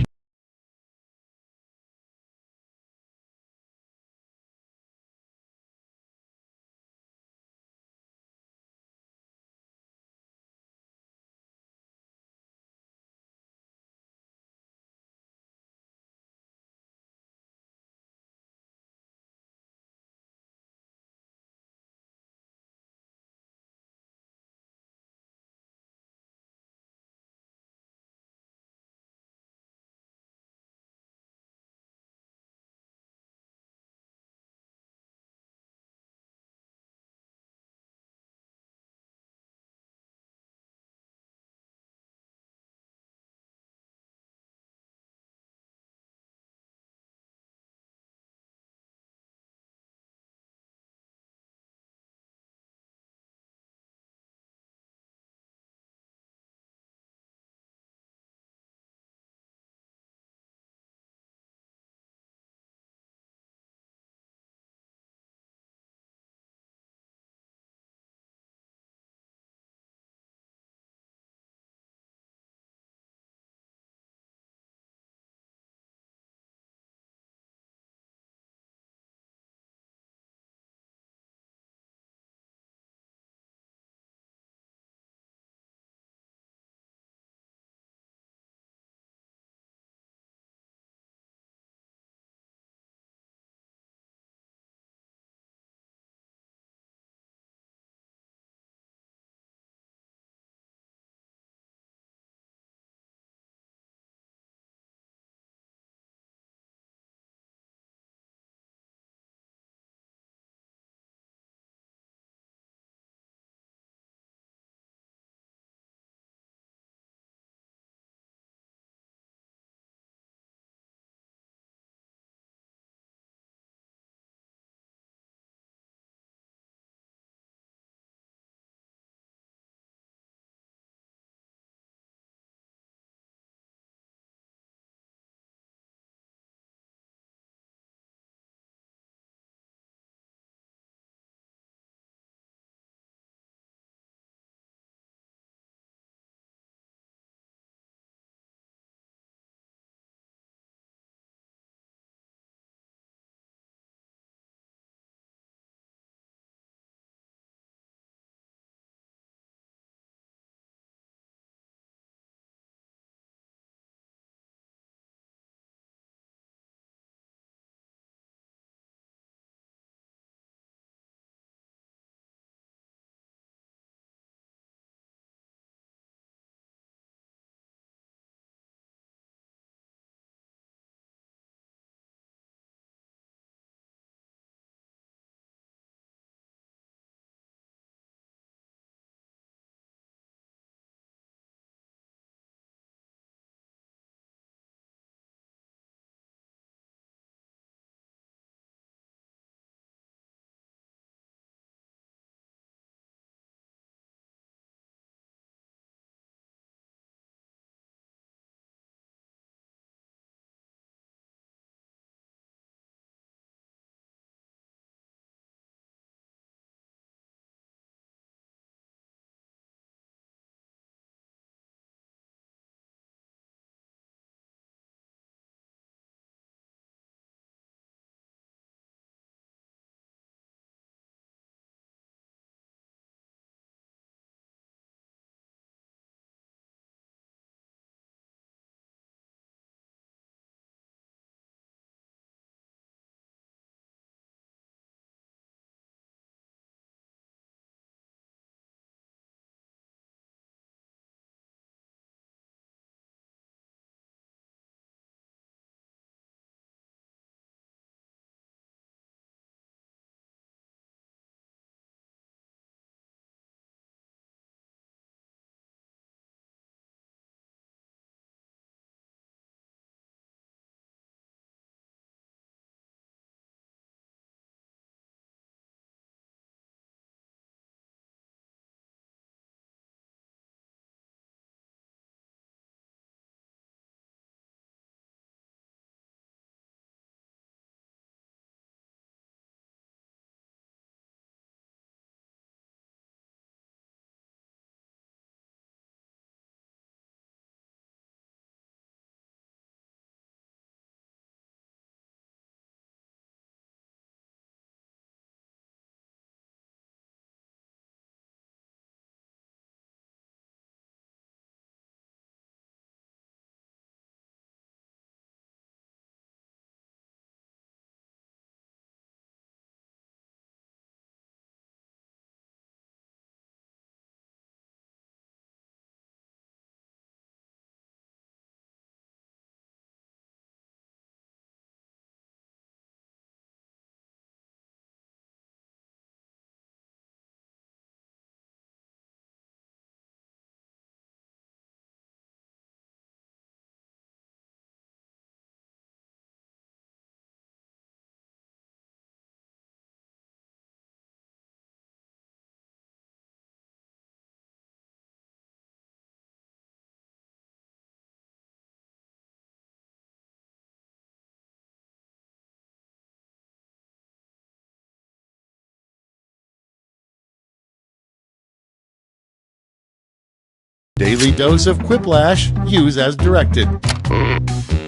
S2: Daily dose of quiplash. Use as directed.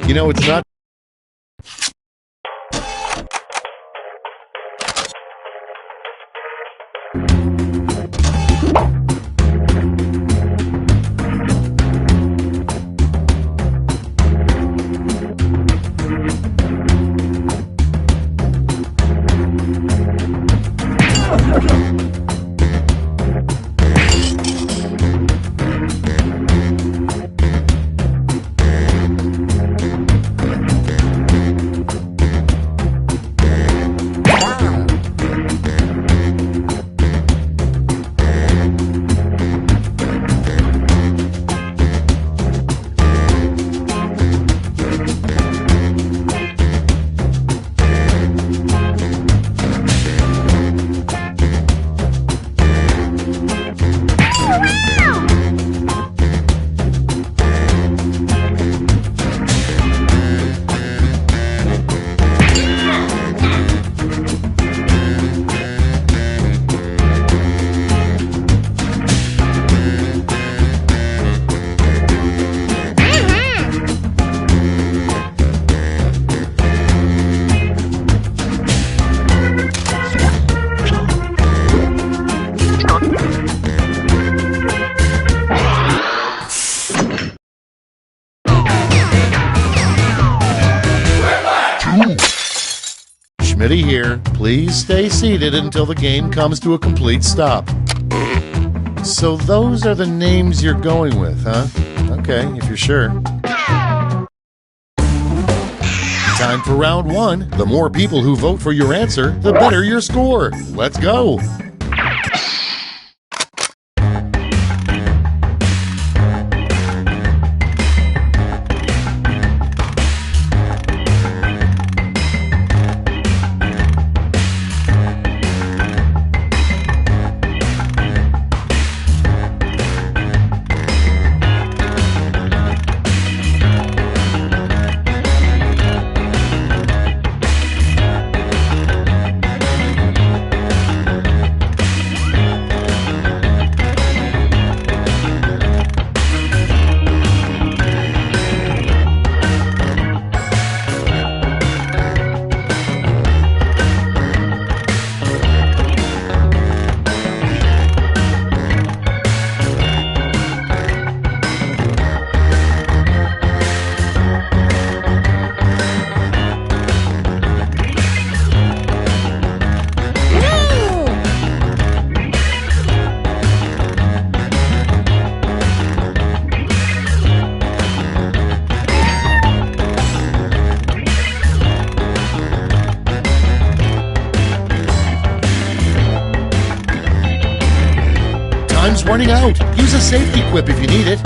S2: You know, it's not... Schmitty here. Please stay seated until the game comes to a complete stop. So those are the names you're going with, huh? Okay, if you're sure. Time for round one. The more people who vote for your answer, the better your score. Let's go. Time's running out. Use a safety quip if you need it.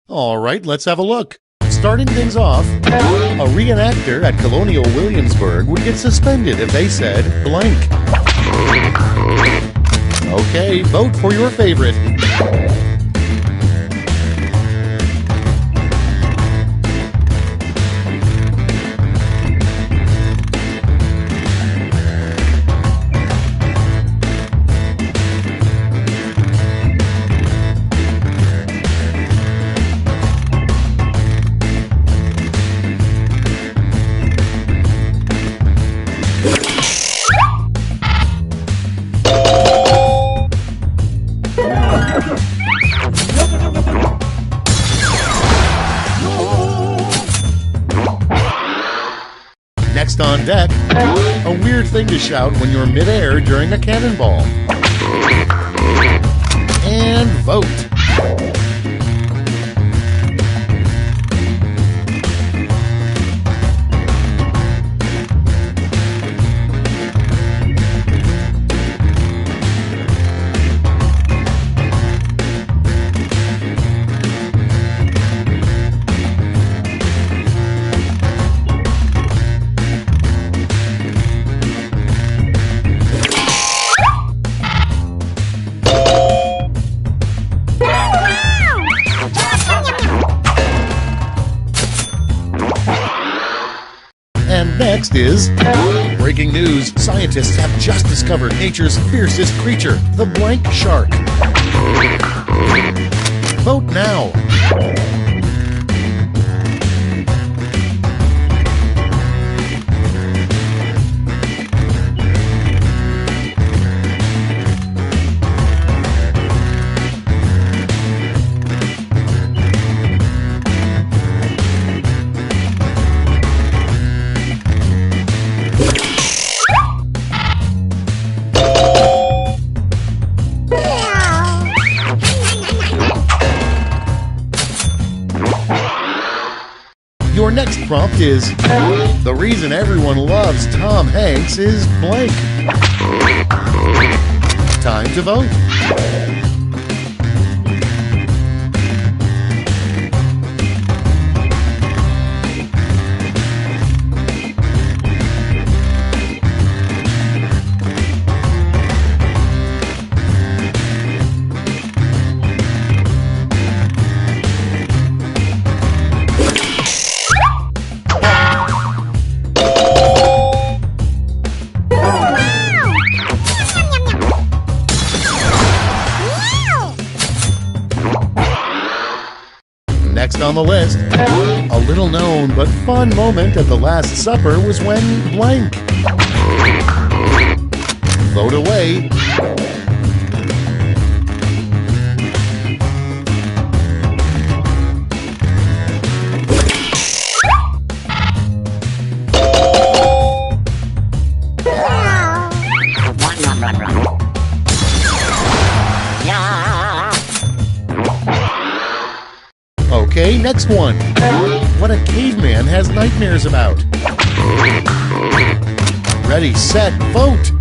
S2: All right, let's have a look. Starting things off, a reenactor at Colonial Williamsburg would get suspended if they said blank. Okay, vote for your favorite. Next on deck, a weird thing to shout when you're midair during a cannonball. And vote. next is... Breaking news, scientists have just discovered nature's fiercest creature, the blank shark. Vote now. Your next prompt is, the reason everyone loves Tom Hanks is blank. Time to vote. Next on the list, a little known but fun moment at the Last Supper was when blank. Vote away. Okay, next one. What a caveman has nightmares about. Ready, set, vote!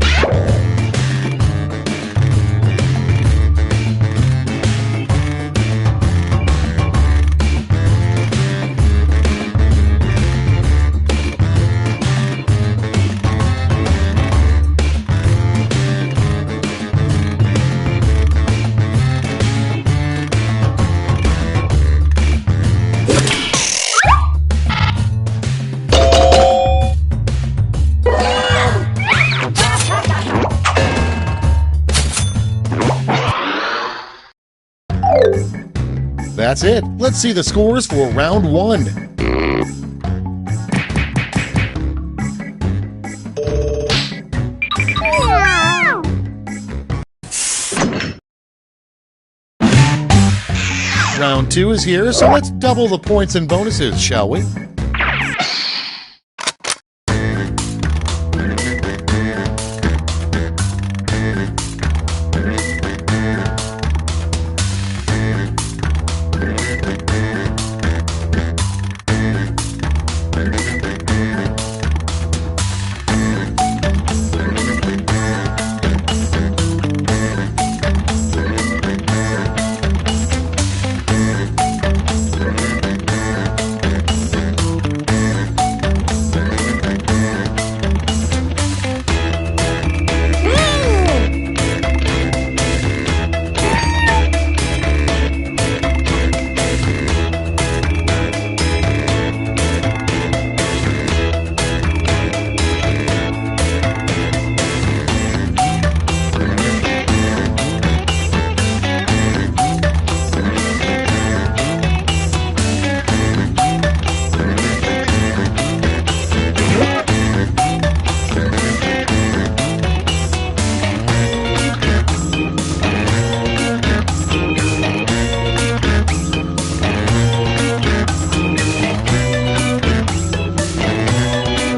S2: That's it. Let's see the scores for round one. Round two is here, so let's double the points and bonuses, shall we?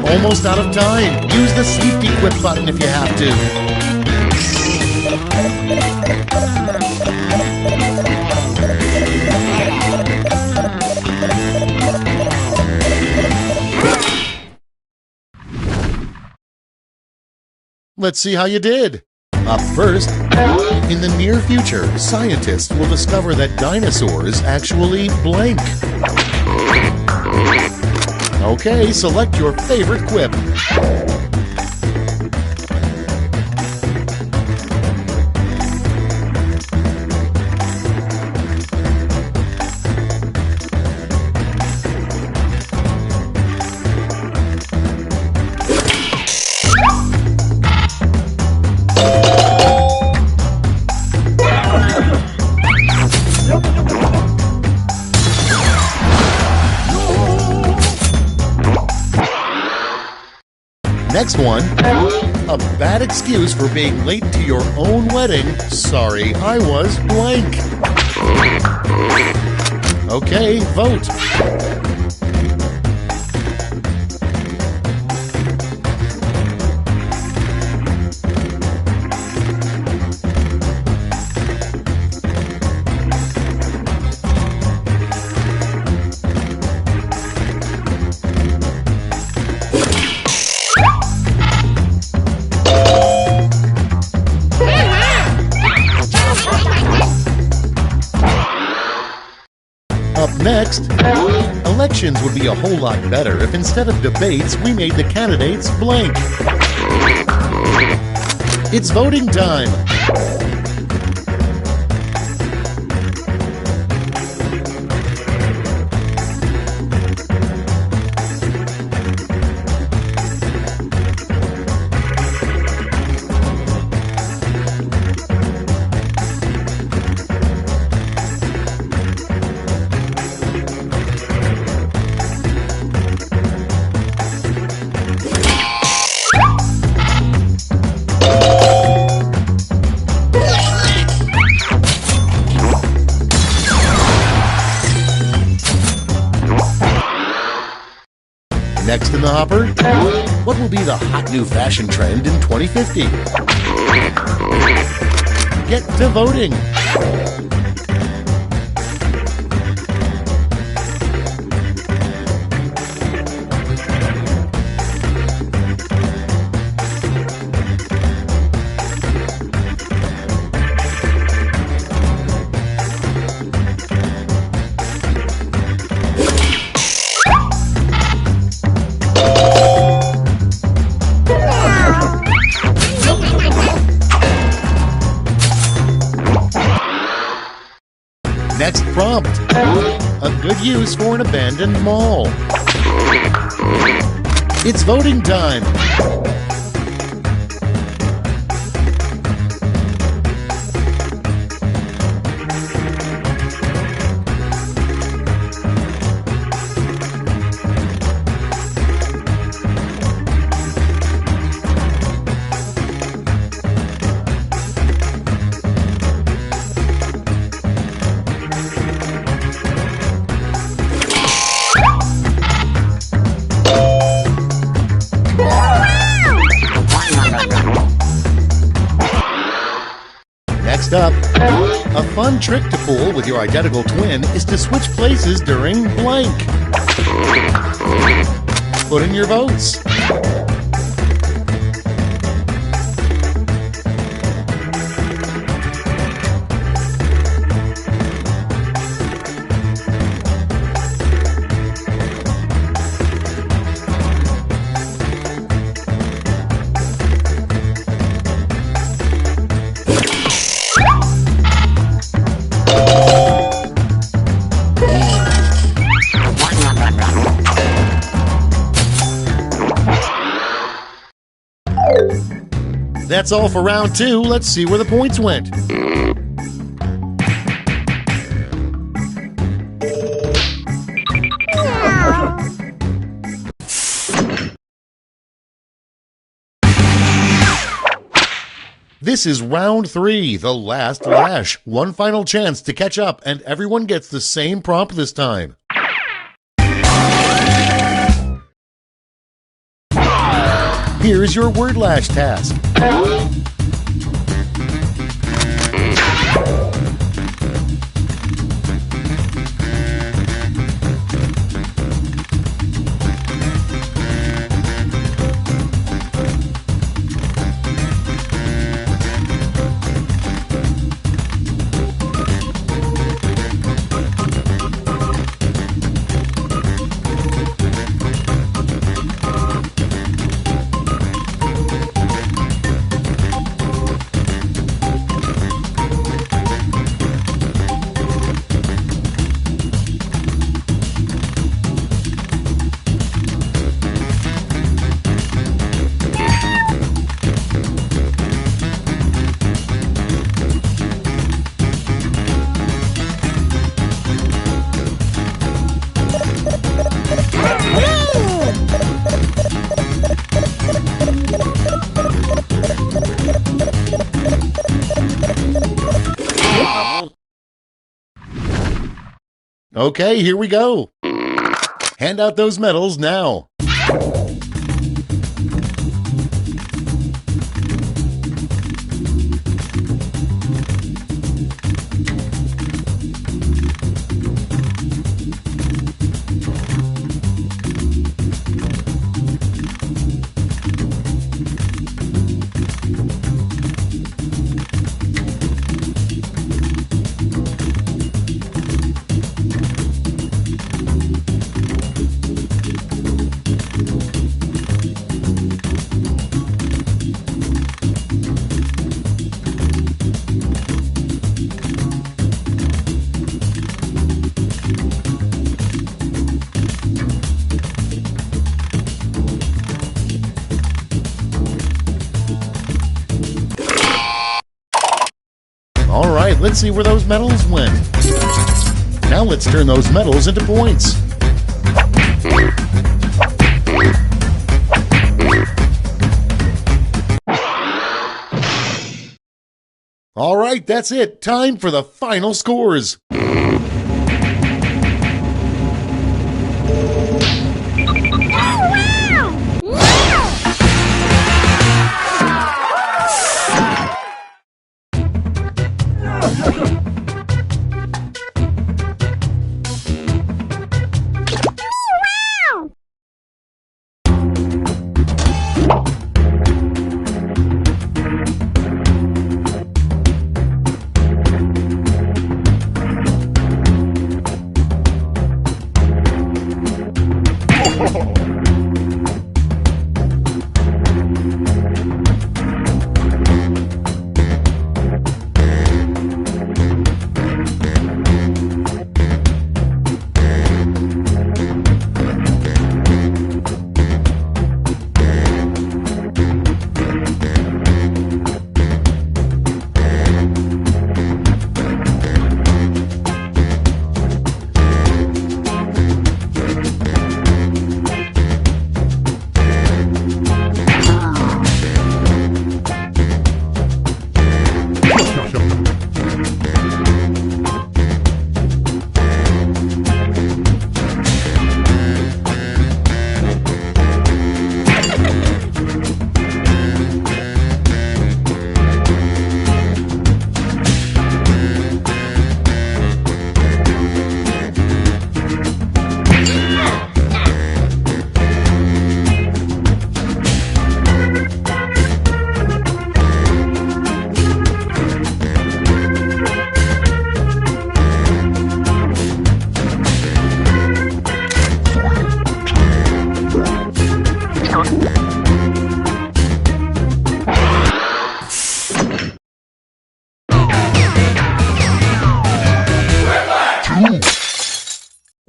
S2: Almost out of time. Use the safety quit button if you have to. Let's see how you did. Up first, in the near future, scientists will discover that dinosaurs actually blank. Okay, select your favorite quip. Next one, a bad excuse for being late to your own wedding. Sorry, I was blank. Okay, vote. Up next, elections would be a whole lot better if instead of debates, we made the candidates blank. It's voting time. Next in the hopper, what will be the hot new fashion trend in 2050? Get to voting. Next prompt, a good use for an abandoned mall. It's voting time. Next up, a fun trick to pull with your identical twin is to switch places during blank. Put in your votes. That's all for round 2. Let's see where the points went. This is round 3, the last lash. One final chance to catch up, and everyone gets the same prompt this time. Here's your word lash task. Okay, here we go. Hand out those medals now. All right, let's see where those medals went. Now let's turn those medals into points. All right, that's it. Time for the final scores.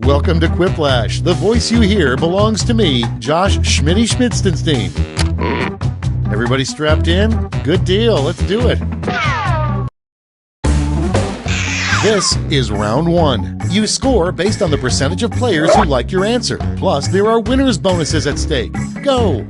S2: Welcome to Quiplash. The voice you hear belongs to me, Josh Schmitty Schmitzenstein. Everybody strapped in? Good deal. Let's do it. This is round one. You score based on the percentage of players who like your answer. Plus, there are winners' bonuses at stake. Go!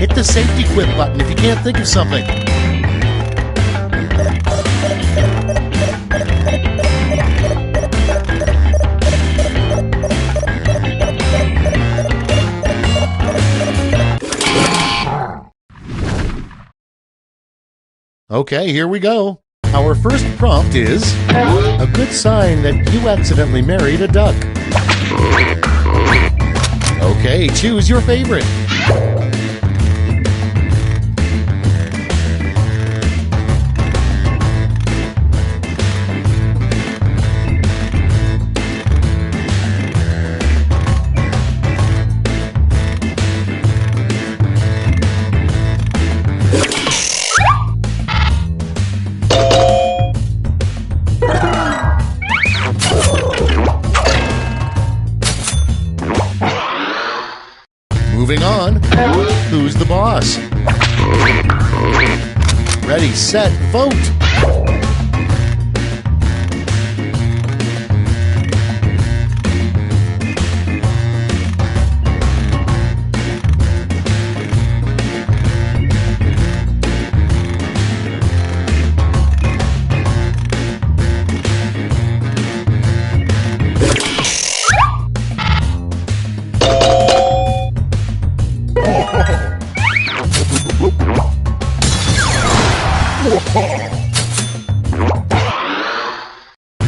S2: Hit the safety quit button if you can't think of something. Okay, here we go. Our first prompt is a good sign that you accidentally married a duck. Okay, choose your favorite. Moving on, who's the boss? Ready, set, vote!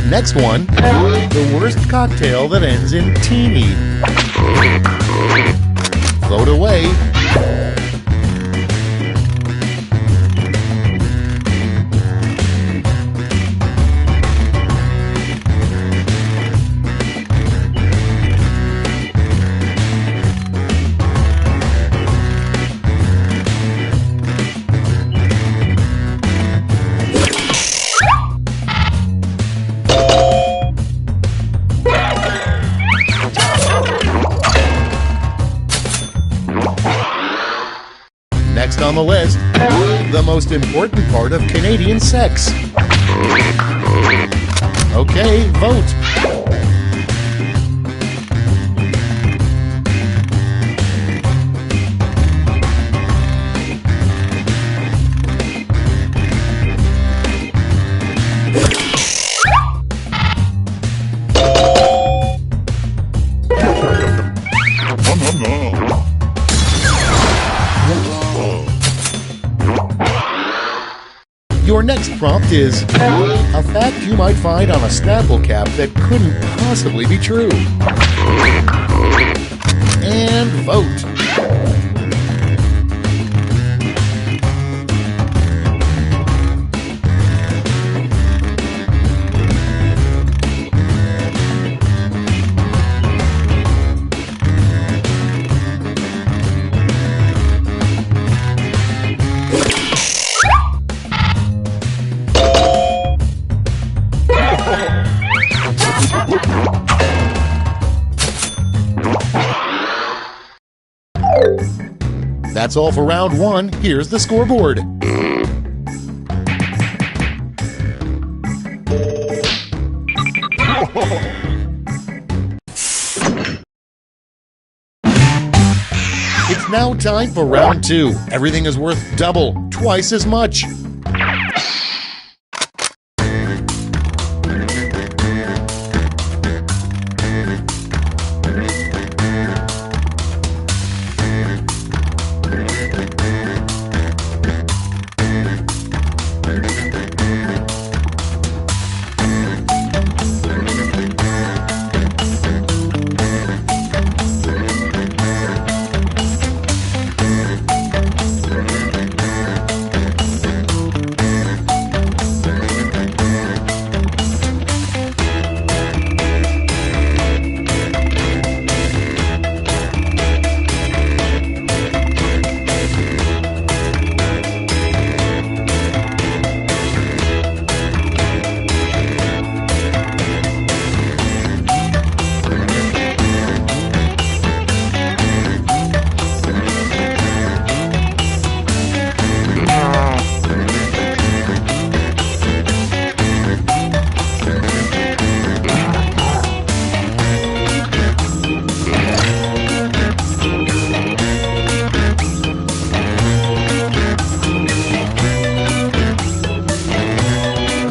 S2: Next one, the worst cocktail that ends in teeny. Vote away. Next on the list, the most important part of Canadian sex. Okay, vote. Your next prompt is a fact you might find on a Snapple cap that couldn't possibly be true. And vote. That's all for round one. Here's the scoreboard. It's now time for round two. Everything is worth double, twice as much.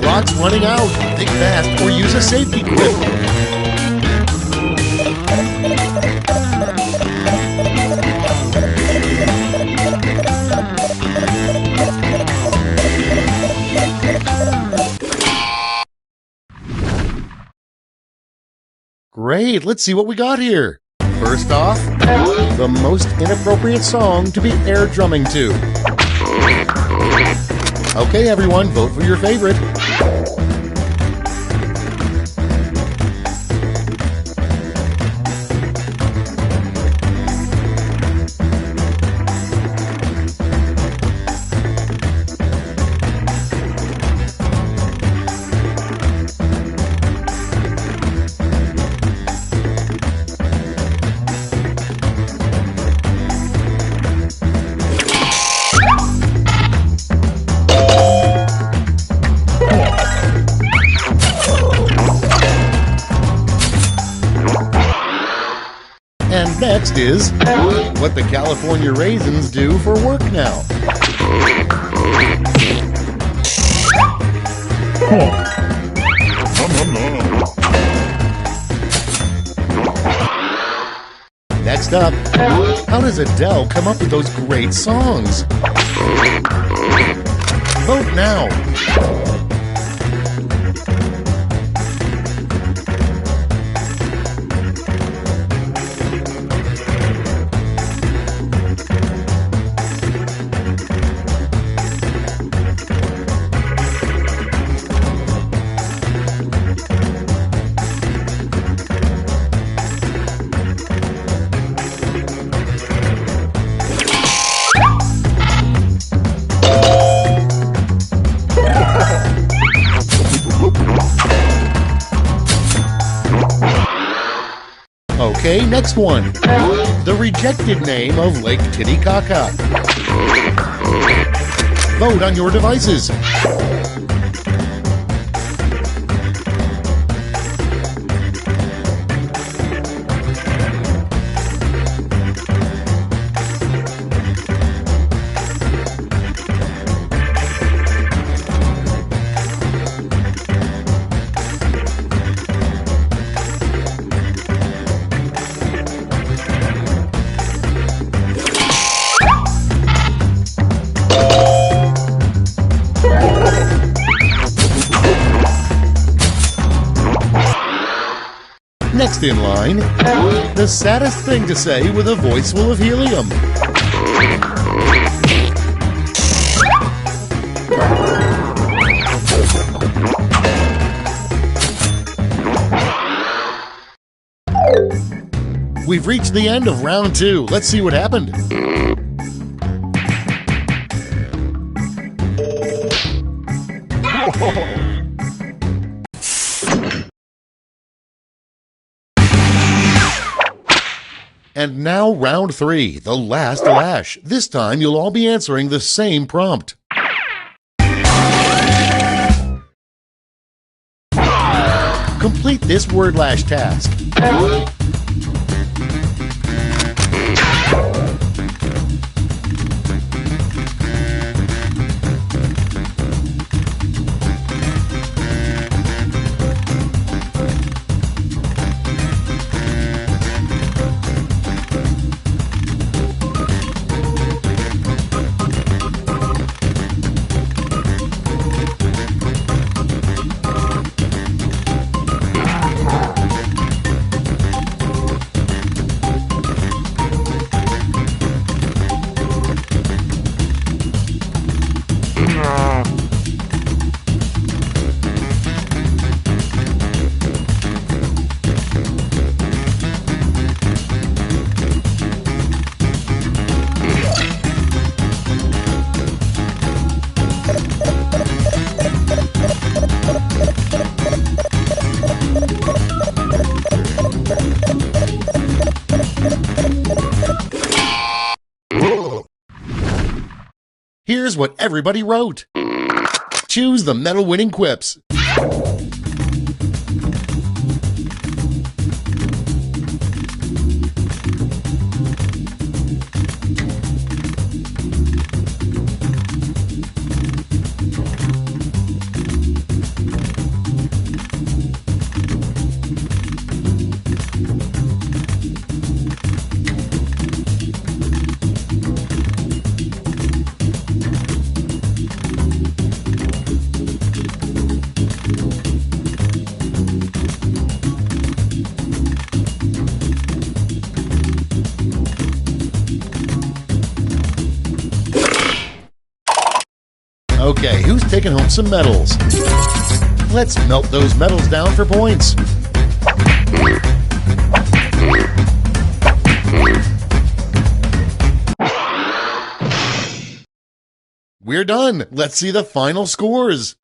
S2: Clock's running out. Think fast or use a safety grip. Great, let's see what we got here. First off, the most inappropriate song to be air drumming to. Okay, everyone, vote for your favorite. And next is what the California Raisins do for work now. Next up, how does Adele come up with those great songs? Vote now. Okay, next one. The rejected name of Lake Titicaca. Vote on your devices. Next in line, the saddest thing to say with a voice full of helium. We've reached the end of round 2. Let's see what happened. And now round 3, the last lash. This time you'll all be answering the same prompt. Complete this word lash task. Here's what everybody wrote. Choose the medal-winning quips. Okay, who's taking home some medals? Let's melt those medals down for points. We're done. Let's see the final scores.